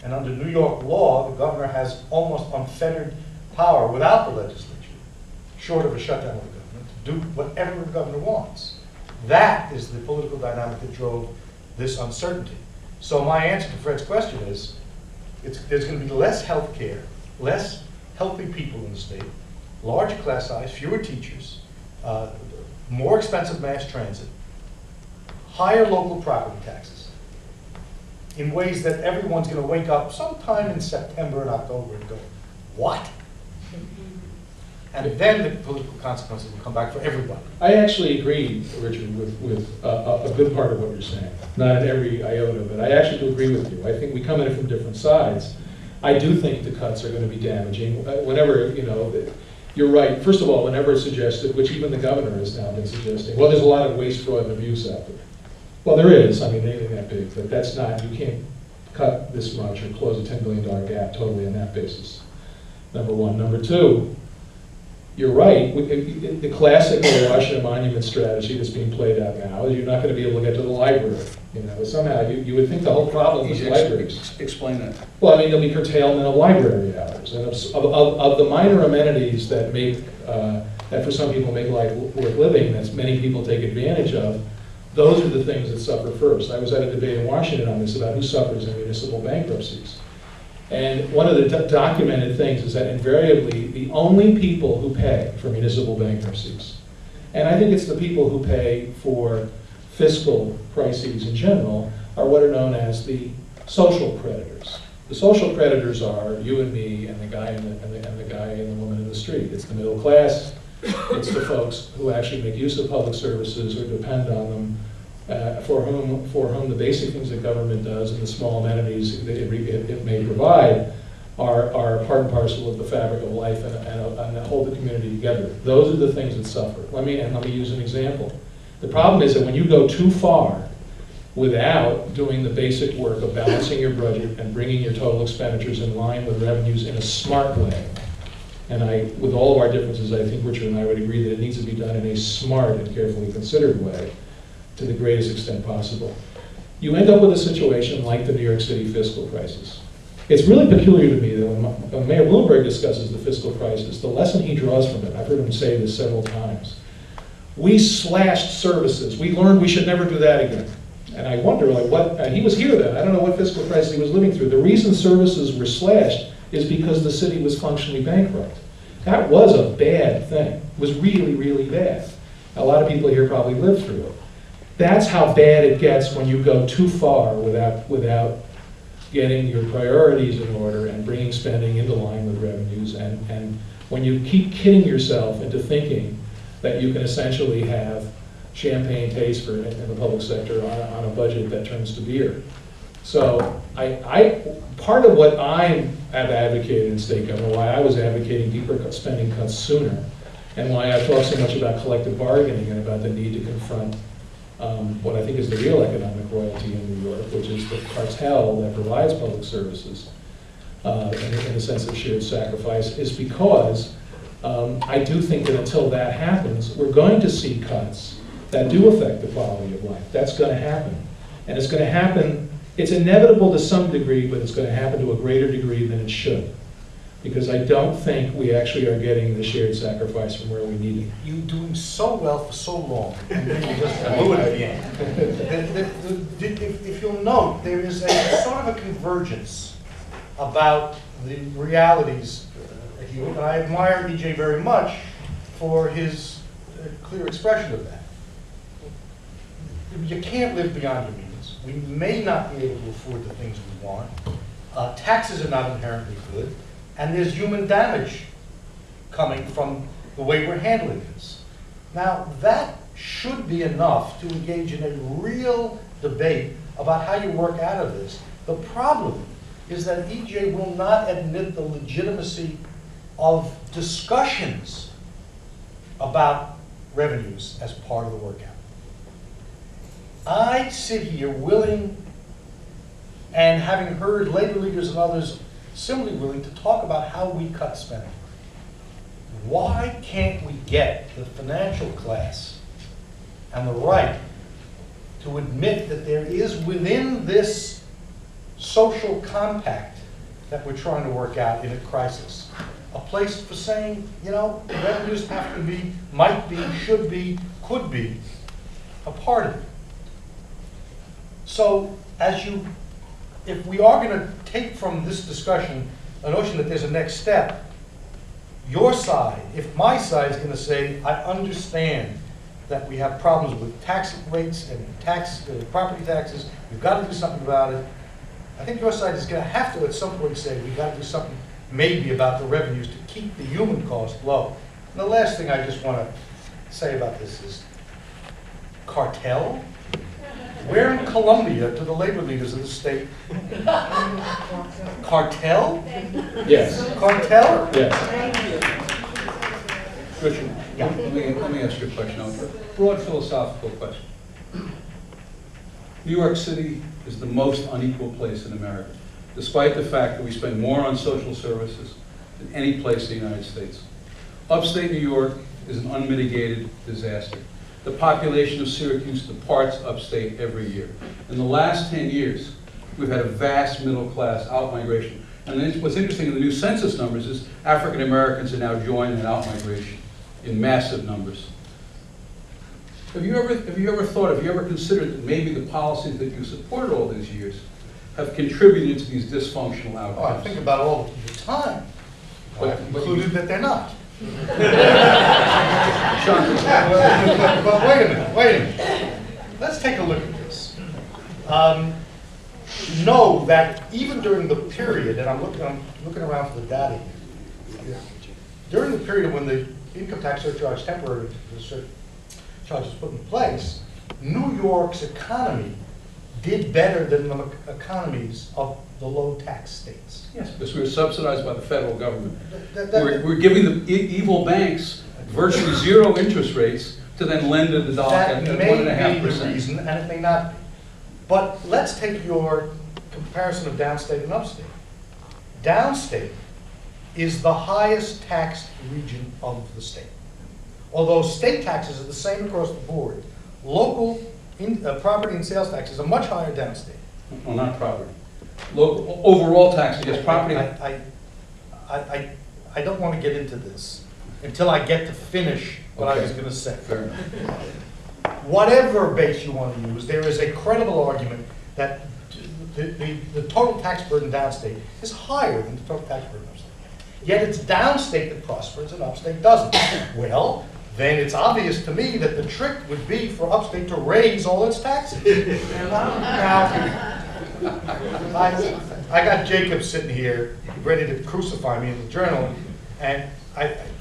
And under New York law, the governor has almost unfettered power without the legislature, short of a shutdown of the government, to do whatever the governor wants. That is the political dynamic that drove this uncertainty. So my answer to Fred's question is, there's going to be less health care, less healthy people in the state, larger class size, fewer teachers, more expensive mass transit, higher local property taxes, in ways that everyone's going to wake up sometime in September and October and go, what? And then the political consequences will come back for everybody. I actually agree, Richard, with a good part of what you're saying. Not in every iota, but I actually do agree with you. I think we come at it from different sides. I do think the cuts are going to be damaging. Whenever, you're right. First of all, whenever it's suggested, which even the governor has now been suggesting, well, there's a lot of waste, fraud, and abuse out there. Well, there is. I mean, anything that big, but that's not, you can't cut this much or close a $10 billion gap totally on that basis. Number one. Number two, you're right. The classical Washington Monument strategy that's being played out now is you're not going to be able to get to the library. Somehow you would think the whole problem was libraries. Explain that. Well, I mean, there'll be curtailment of library hours and of the minor amenities that make that for some people make life worth living. That many people take advantage of. Those are the things that suffer first. I was at a debate in Washington on this about who suffers in municipal bankruptcies. And one of the documented things is that invariably the only people who pay for municipal bankruptcies, and I think it's the people who pay for fiscal crises in general, are what are known as the social creditors. The social creditors are you and me and the guy and the guy and the woman in the street. It's the middle class. It's the folks who actually make use of public services or depend on them, for whom the basic things that government does and the small amenities that it may provide are part and parcel of the fabric of life and hold the community together. Those are the things that suffer. Let me use an example. The problem is that when you go too far without doing the basic work of balancing your budget and bringing your total expenditures in line with revenues in a smart way, and with all of our differences, I think Richard and I would agree that it needs to be done in a smart and carefully considered way to the greatest extent possible. You end up with a situation like the New York City fiscal crisis. It's really peculiar to me that when Mayor Bloomberg discusses the fiscal crisis, the lesson he draws from it, I've heard him say this several times, we slashed services. We learned we should never do that again. And I wonder, and he was here then, I don't know what fiscal crisis he was living through. The reason services were slashed is because the city was functionally bankrupt. That was a bad thing. It was really, really bad. A lot of people here probably lived through it. That's how bad it gets when you go too far without getting your priorities in order and bringing spending into line with revenues, and when you keep kidding yourself into thinking that you can essentially have champagne taste in the public sector on a budget that turns to beer. So part of what I have advocated in state government, why I was advocating deeper spending cuts sooner, and why I talk so much about collective bargaining and about the need to confront what I think is the real economic royalty in New York, which is the cartel that provides public services in the sense of shared sacrifice, is because I do think that until that happens, we're going to see cuts that do affect the quality of life. That's going to happen. And it's going to happen, it's inevitable to some degree, but it's going to happen to a greater degree than it should. Because I don't think we actually are getting the shared sacrifice from where we need it. You doing so well for so long, and then you just blew it at the end. If you'll note, there is a sort of a convergence about the realities. And I admire EJ very much for his clear expression of that. You can't live beyond your means. We may not be able to afford the things we want. Taxes are not inherently good. And there's human damage coming from the way we're handling this. Now, that should be enough to engage in a real debate about how you work out of this. The problem is that EJ will not admit the legitimacy of discussions about revenues as part of the workout. I sit here willing, and having heard labor leaders and others similarly willing to talk about how we cut spending. Why can't we get the financial class and the right to admit that there is within this social compact that we're trying to work out in a crisis a place for saying, you know, revenues have to be, might be, should be, could be a part of it. So if we are going to take from this discussion a notion that there's a next step, your side, if my side is going to say, I understand that we have problems with tax rates and property taxes, we've got to do something about it, I think your side is going to have to at some point say, we've got to do something maybe about the revenues to keep the human cost low. And the last thing I just want to say about this is cartel. Where in Colombia do the labor leaders of the state? Cartel? Yes, Cartel? yes. Richard, Yeah. let me ask you a question, a broad philosophical question. New York City is the most unequal place in America, despite the fact that we spend more on social services than any place in the United States. Upstate New York is an unmitigated disaster. The population of Syracuse departs upstate every year. In the last 10 years, we've had a vast middle-class out-migration. And then what's interesting in the new census numbers is African Americans are now joining that out-migration in massive numbers. Have you ever considered that maybe the policies that you supported all these years have contributed to these dysfunctional outcomes? Oh, I think about it all the time. I've concluded that they're not. But wait a minute. Let's take a look at this. Know that even during the period, and I'm looking around for the data here, during the period when the income tax surcharge, temporary surcharge was put in place, New York's economy did better than the economies of the low-tax states. Yes, because we were subsidized by the federal government. That- We're giving the evil banks virtually zero interest rates to then lend to the dollar at That may be the 1.5%. reason, and it may not be. But let's take your comparison of downstate and upstate. Downstate is the highest taxed region of the state. Although state taxes are the same across the board, local property and sales taxes are much higher downstate. Well, not property. Local, overall taxes, yes, property. I don't want to get into this until I get to finish what I was going to say. Fair enough. Whatever base you want to use, there is a credible argument that the total tax burden downstate is higher than the total tax burden upstate. Yet it's downstate that prospers and upstate doesn't. Well, then it's obvious to me that the trick would be for upstate to raise all its taxes. Now, I got Jacob sitting here ready to crucify me in the journal, and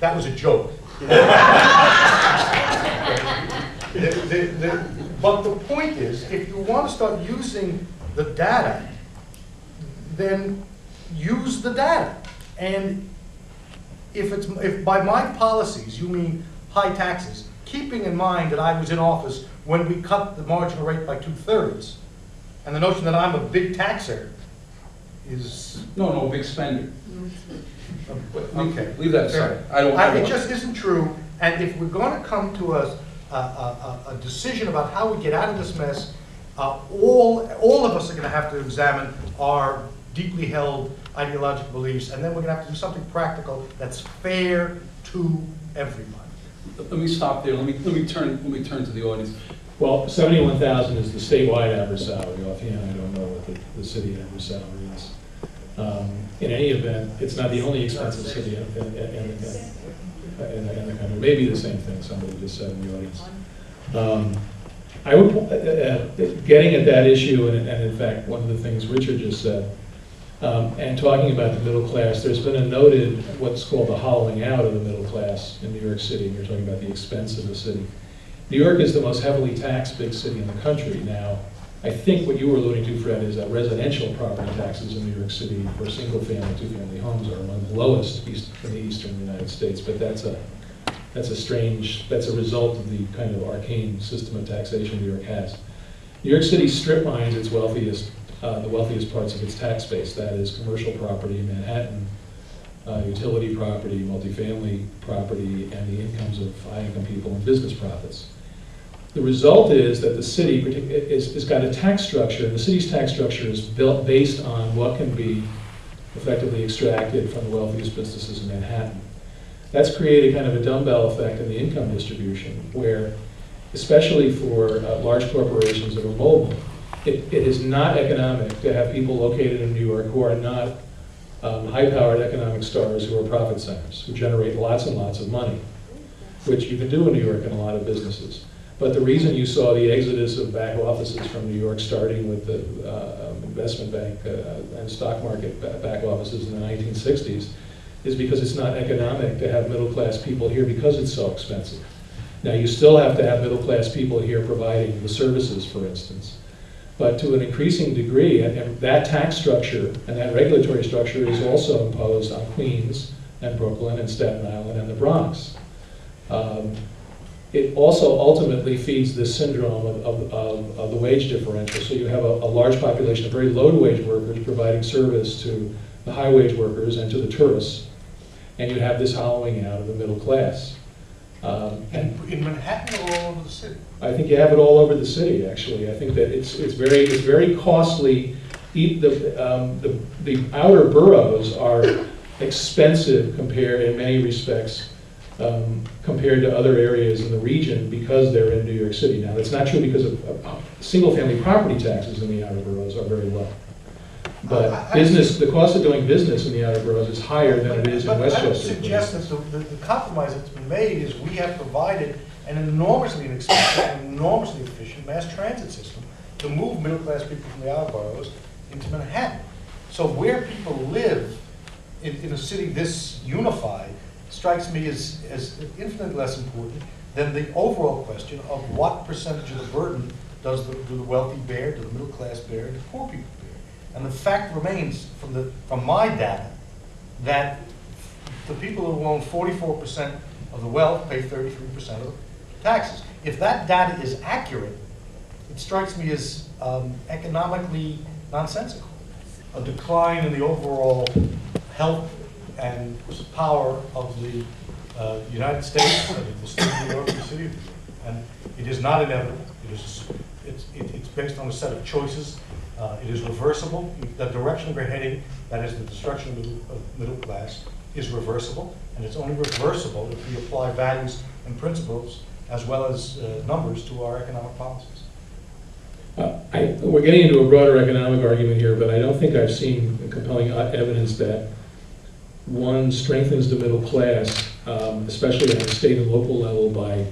that was a joke. But the point is, if you want to start using the data, then use the data. And if by my policies you mean high taxes, keeping in mind that I was in office when we cut the marginal rate by 2/3, and the notion that I'm a big taxer is... No, big spender. Okay. Leave that aside. I don't. It just isn't true, and if we're going to come to a decision about how we get out of this mess, all of us are going to have to examine our deeply held ideological beliefs, and then we're going to have to do something practical that's fair to everybody. Let me stop there. Let me turn to the audience. Well, 71,000 is the statewide average salary. Offhand, I don't know what the city average salary is. In any event, it's not the only expensive city in the country. Maybe the same thing somebody just said in the audience. I would, getting at that issue, and in fact, one of the things Richard just said, and talking about the middle class, there's been a noted what's called the hollowing out of the middle class in New York City. You're talking about the expense of the city. New York is the most heavily taxed big city in the country now. I think what you were alluding to, Fred, is that residential property taxes in New York City for single-family, two-family homes are among the lowest in the eastern United States. But that's a result of the kind of arcane system of taxation New York has. New York City strip mines its wealthiest, the wealthiest parts of its tax base. That is commercial property in Manhattan, utility property, multifamily property, and the incomes of high-income people and business profits. The result is that the city has got a tax structure, and the city's tax structure is built based on what can be effectively extracted from the wealthiest businesses in Manhattan. That's created kind of a dumbbell effect in the income distribution, where, especially for large corporations that are mobile, it is not economic to have people located in New York who are not high-powered economic stars who are profit centers, who generate lots and lots of money, which you can do in New York in a lot of businesses. But the reason you saw the exodus of back offices from New York, starting with the investment bank and stock market back offices in the 1960s, is because it's not economic to have middle-class people here because it's so expensive. Now, you still have to have middle-class people here providing the services, for instance. But to an increasing degree, and that tax structure and that regulatory structure is also imposed on Queens and Brooklyn and Staten Island and the Bronx. It also ultimately feeds this syndrome of the wage differential. So you have a large population of very low-wage workers providing service to the high-wage workers and to the tourists, and you have this hollowing out of the middle class. In Manhattan or all over the city? I think you have it all over the city, actually. I think that it's very costly. The outer boroughs are expensive in many respects, compared to other areas in the region because they're in New York City. Now, that's not true because of single-family property taxes in the outer boroughs are very low. But the cost of doing business in the outer boroughs is higher than it is in Westchester. I would suggest that the compromise that's been made is we have provided an enormously inexpensive and enormously efficient mass transit system to move middle-class people from the outer boroughs into Manhattan. So where people live in a city this unified strikes me as infinitely less important than the overall question of what percentage of the burden do the wealthy bear, do the middle class bear, and the poor people bear. And the fact remains, from my data, that the people who own 44% of the wealth pay 33% of the taxes. If that data is accurate, it strikes me as economically nonsensical. A decline in the overall health and power of the United States, the state of New York, and the city of New York. And it is not inevitable. It's based on a set of choices. It is reversible. The direction we're heading, that is the destruction of middle class, is reversible. And it's only reversible if we apply values and principles as well as numbers to our economic policies. We're getting into a broader economic argument here, but I don't think I've seen compelling evidence that one strengthens the middle class, especially on the state and local level, by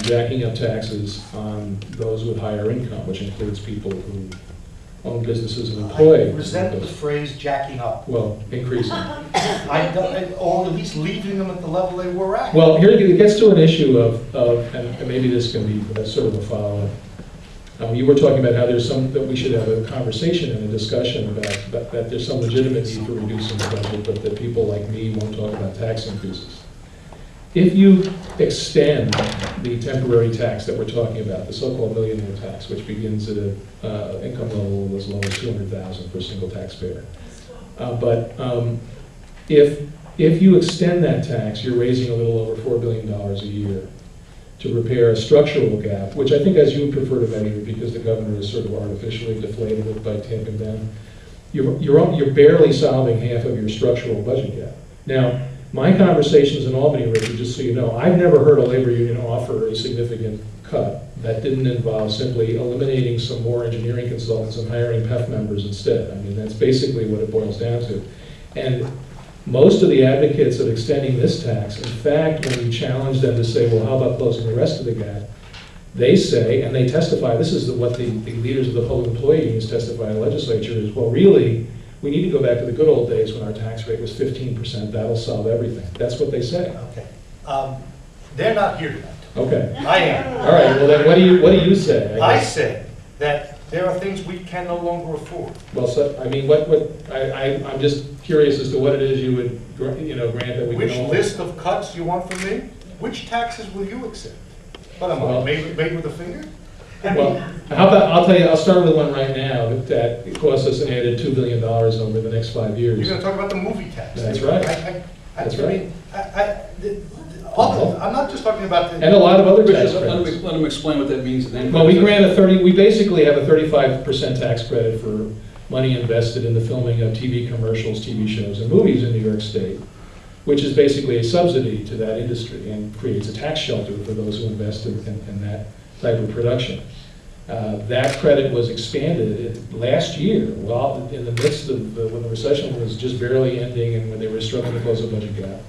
jacking up taxes on those with higher income, which includes people who own businesses and employ. I resent the phrase jacking up. Well, increasing. Or at least leaving them at the level they were at. Well, here it gets to an issue of and maybe this can be sort of a follow-up. You were talking about how that we should have a conversation and a discussion about that there's some legitimate need for reducing the budget, but that people like me won't talk about tax increases. If you extend the temporary tax that we're talking about, the so-called millionaire tax, which begins at an income level as low as $200,000 for a single taxpayer, if you extend that tax, you're raising a little over $4 billion a year to repair a structural gap, which I think, as you would prefer to measure, because the governor is sort of artificially deflated it by tamping down, you're barely solving half of your structural budget gap. Now, my conversations in Albany, Richard, just so you know, I've never heard a labor union offer a significant cut that didn't involve simply eliminating some more engineering consultants and hiring PEF members instead. I mean, that's basically what it boils down to. And most of the advocates of extending this tax, in fact, when you challenge them to say, well, how about closing the rest of the gap, they say, and they testify, this is what the leaders of the public employee unions testify in the legislature, is, well, really, we need to go back to the good old days when our tax rate was 15%. That'll solve everything. That's what they say. Okay. They're not here tonight. Okay. I am. All right, well, then what do you say? I say that there are things we can no longer afford. Well, so, I mean, I'm just curious as to what it is you would, grant that we Which can all... list of cuts you want from me? Which taxes will you accept? What am I, made with a finger? Well, how about, I'll tell you, I'll start with one right now, that it costs us an added $2 billion over the next 5 years. You're gonna talk about the movie tax. That's right. That's right. I'm not just talking about the. And a lot of other tax Richard, credits. let him explain what that means, and then. Well, we basically have a 35% tax credit for money invested in the filming of TV commercials, TV shows, and movies in New York State, which is basically a subsidy to that industry and creates a tax shelter for those who invest in that type of production. That credit was expanded last year, while in the midst of when the recession was just barely ending and when they were struggling to close the budget gap.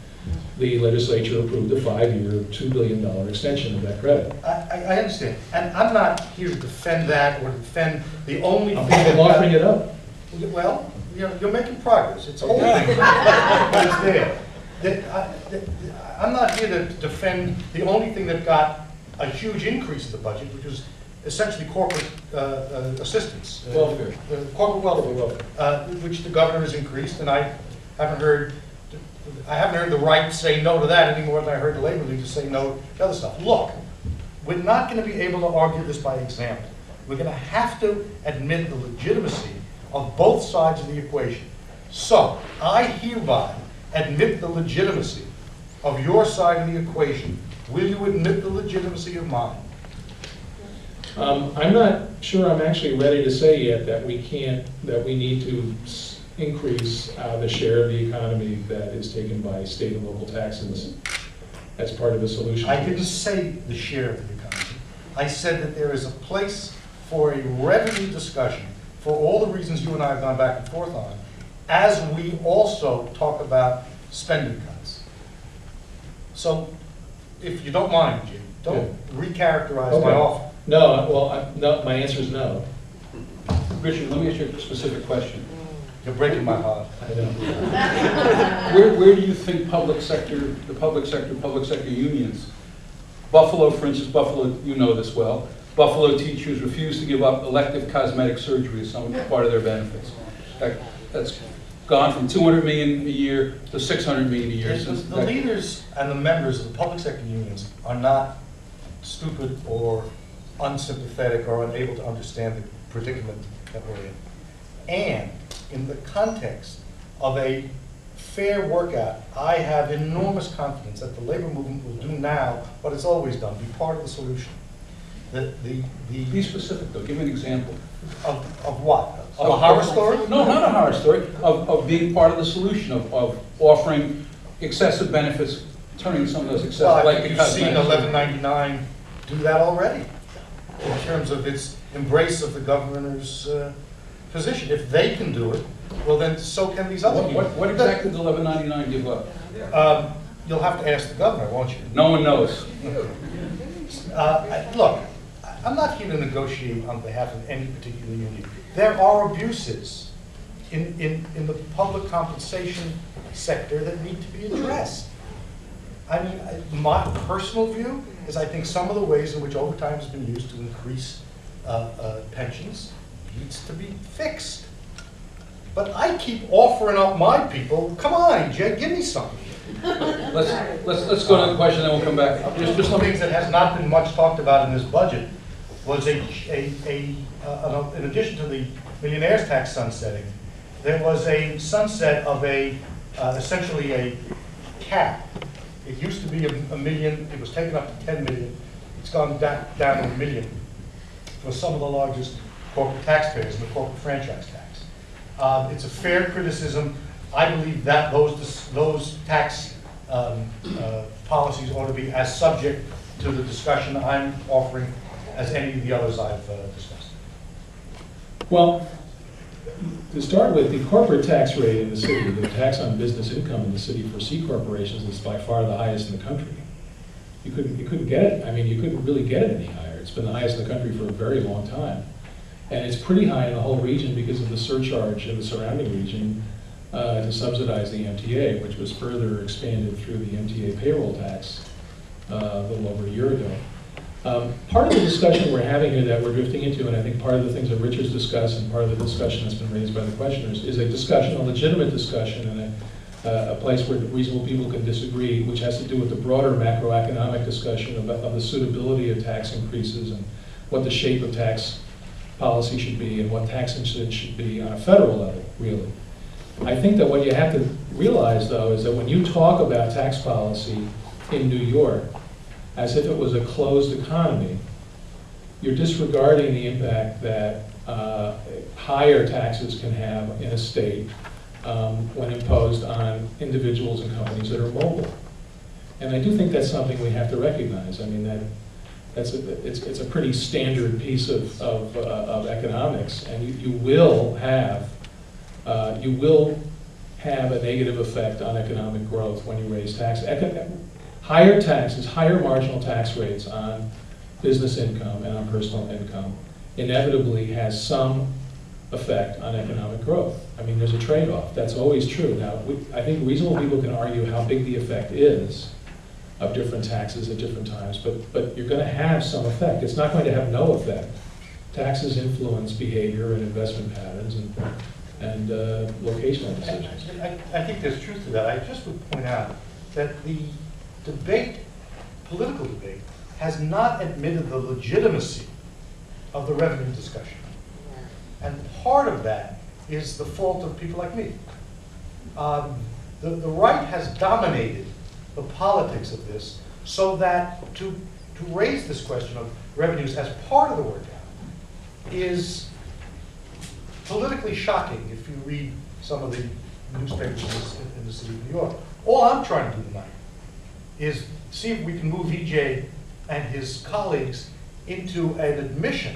The legislature approved a 5-year, $2 billion extension of that credit. I understand, and I'm not here to defend that or defend the only thing. I'm offering it up. Well, you're making progress, it's a whole thing, but it's there. I'm not here to defend the only thing that got a huge increase in the budget, which was essentially corporate assistance. Welfare. Corporate welfare, which the governor has increased, and I haven't heard the right say no to that any more than I heard the labor leaders say no to other stuff. Look, we're not going to be able to argue this by example. We're going to have to admit the legitimacy of both sides of the equation. So, I hereby admit the legitimacy of your side of the equation. Will you admit the legitimacy of mine? I'm not sure I'm actually ready to say yet that we need to increase the share of the economy that is taken by state and local taxes as part of the solution. I didn't say the share of the economy. I said that there is a place for a revenue discussion for all the reasons you and I have gone back and forth on, as we also talk about spending cuts. So, if you don't mind, Jim, don't recharacterize my Okay. offer. No, well, no, my answer is no. Richard, let me ask you a specific question. You're breaking my heart. I don't. Where do you think the public sector unions, Buffalo, for instance, Buffalo, you know this well, Buffalo teachers refuse to give up elective cosmetic surgery as some part of their benefits. That's gone from $200 million a year to $600 million a year since. The leaders and the members of the public sector unions are not stupid or unsympathetic or unable to understand the predicament that we're in. And in the context of a fair workout, I have enormous confidence that the labor movement will do now what it's always done, be part of the solution. Be specific though, give me an example. Of what? Of a horror story? No, not a horror story, of being part of the solution, of offering excessive benefits, turning some of those excessive, Well, I like think the you've seen cosmetic. 1199 do that already, in terms of its embrace of the governor's position. If they can do it, well then so can these other people. What exactly did 1199 give up? You'll have to ask the governor, won't you? No one knows. Look, I'm not here to negotiate on behalf of any particular union. There are abuses in the public compensation sector that need to be addressed. I mean, my personal view is I think some of the ways in which overtime has been used to increase pensions needs to be fixed. But I keep offering up my people, come on, EJ, give me something. Let's go to the question, then we'll come back. Just one of the things that has not been much talked about in this budget was in addition to the millionaire's tax sunsetting, there was a sunset of essentially a cap. It used to be a million, it was taken up to 10 million. It's gone down to $1 million for some of the largest corporate taxpayers in the corporate franchise tax. It's a fair criticism. I believe that those tax policies ought to be as subject to the discussion I'm offering as any of the others I've discussed. Well, to start with, the corporate tax rate in the city, the tax on business income in the city for C corporations is by far the highest in the country. You couldn't get it. I mean, you couldn't really get it any higher. It's been the highest in the country for a very long time. And it's pretty high in the whole region because of the surcharge in the surrounding region to subsidize the MTA, which was further expanded through the MTA payroll tax a little over a year ago. Part of the discussion we're having here that we're drifting into, and I think part of the things that Richard's discussed and part of the discussion that's been raised by the questioners, is a discussion, a legitimate discussion, and a place where reasonable people can disagree, which has to do with the broader macroeconomic discussion of the suitability of tax increases and what the shape of tax policy should be and what tax incidence should be on a federal level, really. I think that what you have to realize, though, is that when you talk about tax policy in New York as if it was a closed economy, you're disregarding the impact that higher taxes can have in a state when imposed on individuals and companies that are mobile. And I do think that's something we have to recognize. I mean, it's a pretty standard piece of economics, and you will have a negative effect on economic growth when you raise taxes. Higher taxes, higher marginal tax rates on business income and on personal income inevitably has some effect on economic growth. I mean, there's a trade-off. That's always true. Now, I think reasonable people can argue how big the effect is of different taxes at different times, but you're going to have some effect. It's not going to have no effect. Taxes influence behavior and investment patterns and locational decisions. I think there's truth to that. I just would point out that the debate, political debate, has not admitted the legitimacy of the revenue discussion. And part of that is the fault of people like me. The right has dominated the politics of this, so that to raise this question of revenues as part of the workout is politically shocking if you read some of the newspapers in the city of New York. All I'm trying to do tonight is see if we can move EJ and his colleagues into an admission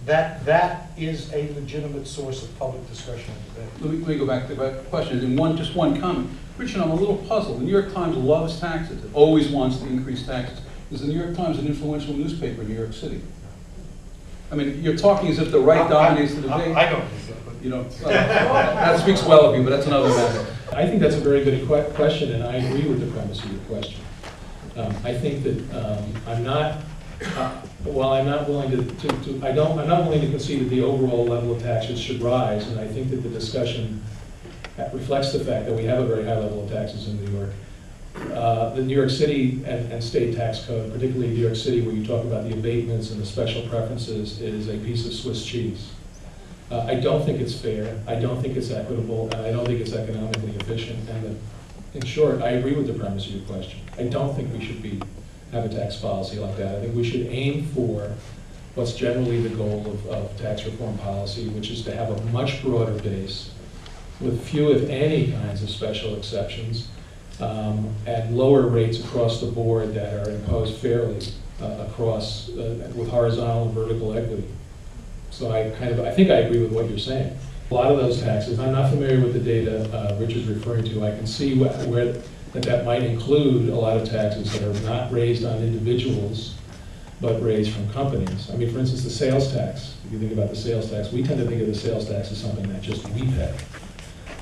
that that is a legitimate source of public discussion and debate. Let me go back to the question. In just one comment. Richard, I'm a little puzzled. The New York Times loves taxes. It always wants to increase taxes. Is the New York Times an influential newspaper in New York City? I mean, you're talking as if the right dominates the debate. I don't think so. But You know, that speaks well of you, but that's another matter. I think that's a very good question, and I agree with the premise of your question. I think that I'm not, while I'm not willing I'm not willing to concede that the overall level of taxes should rise, and I think that the discussion reflects the fact that we have a very high level of taxes in New York. The New York City and state tax code, particularly New York City, where you talk about the abatements and the special preferences, is a piece of Swiss cheese. I don't think it's fair, I don't think it's equitable, and I don't think it's economically efficient. And in short, I agree with the premise of your question. I don't think we should have a tax policy like that. I think we should aim for what's generally the goal of tax reform policy, which is to have a much broader base with few, if any, kinds of special exceptions, and lower rates across the board that are imposed fairly across with horizontal and vertical equity. So I think I agree with what you're saying. A lot of those taxes, I'm not familiar with the data Rich is referring to. I can see where that might include a lot of taxes that are not raised on individuals, but raised from companies. I mean, for instance, the sales tax. If you think about the sales tax, we tend to think of the sales tax as something that just we pay.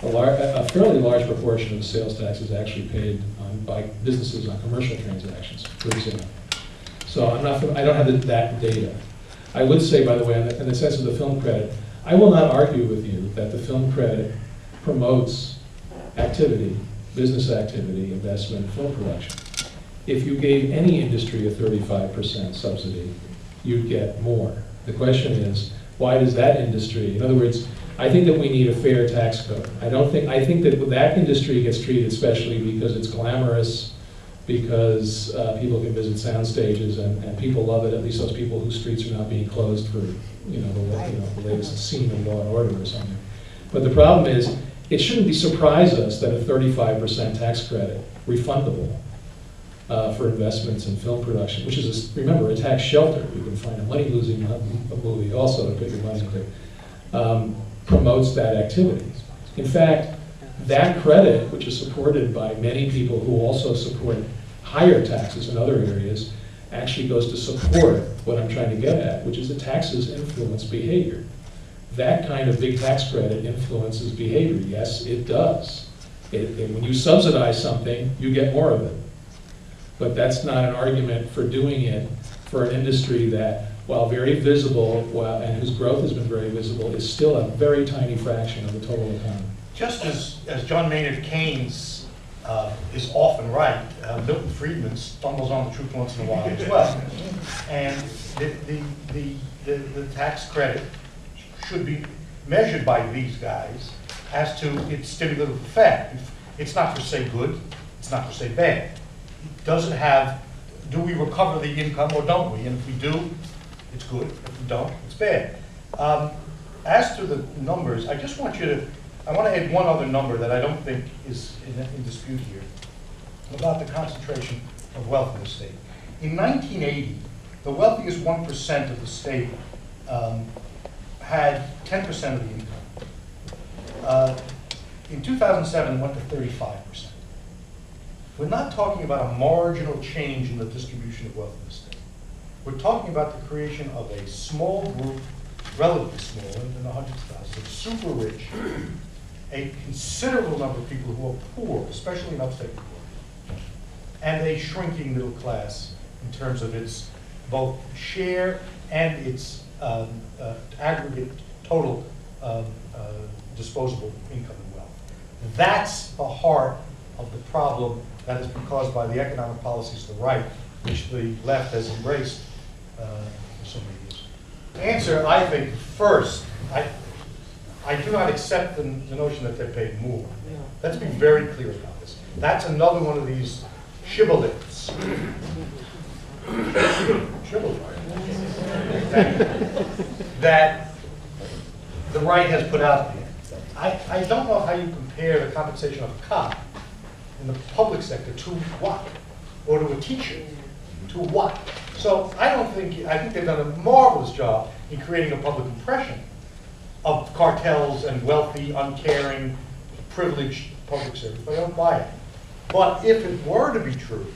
A fairly large proportion of the sales tax is actually paid by businesses on commercial transactions, for example. So I don't have that data. I would say, by the way, in the sense of the film credit, I will not argue with you that the film credit promotes activity, business activity, investment, film production. If you gave any industry a 35% subsidy, you'd get more. The question is, why does that industry, in other words, I think that we need a fair tax code. I think that industry gets treated specially because it's glamorous, because people can visit sound stages and people love it, at least those people whose streets are not being closed for the latest scene of Law and Order or something. But the problem is, it shouldn't surprise us that a 35% tax credit, refundable, for investments in film production, which is, remember, a tax shelter. You can find a money-losing movie also to put your money there, promotes that activity. In fact, that credit, which is supported by many people who also support higher taxes in other areas, actually goes to support what I'm trying to get at, which is that taxes influence behavior. That kind of big tax credit influences behavior. Yes, it does. When you subsidize something, you get more of it. But that's not an argument for doing it for an industry that, while very visible, and whose growth has been very visible, is still a very tiny fraction of the total economy. just as John Maynard Keynes is often right. Milton Friedman stumbles on the truth once in a while as well. And the tax credit should be measured by these guys as to its stimulative effect. It's not per se good, it's not per se bad. Does it have, do we recover the income or don't we? And if we do, it's good. If we don't, it's bad. As to the numbers, I just want you to, I want to add one other number that I don't think is in dispute here, about the concentration of wealth in the state. In 1980, the wealthiest 1% of the state had 10% of the income. In 2007, it went to 35%. We're not talking about a marginal change in the distribution of wealth in the state. We're talking about the creation of a small group, relatively small, in the hundreds of thousands, super rich, a considerable number of people who are poor, especially in upstate New York, and a shrinking middle class in terms of its both share and its aggregate total disposable income and wealth. That's the heart of the problem that has been caused by the economic policies of the right, which the left has embraced for so many years. Answer, I think, first, I do not accept the notion that they're paid more. Let's be very clear about this. That's another one of these shibboleths. That the right has put out there. I don't know how you compare the compensation of a cop in the public sector to what? Or to a teacher, to what? So I think they've done a marvelous job in creating a public impression of cartels and wealthy, uncaring, privileged public service, but I don't buy it. But if it were to be true,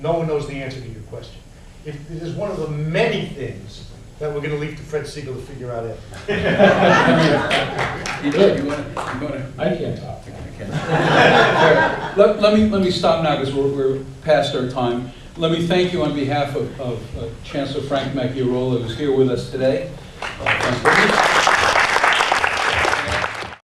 no one knows the answer to your question. It is one of the many things that we're going to leave to Fred Siegel to figure out after. You want to? I can't talk. Let me stop now because we're past our time. Let me thank you on behalf of Chancellor Frank Macchiarola, who's here with us today. Thank you.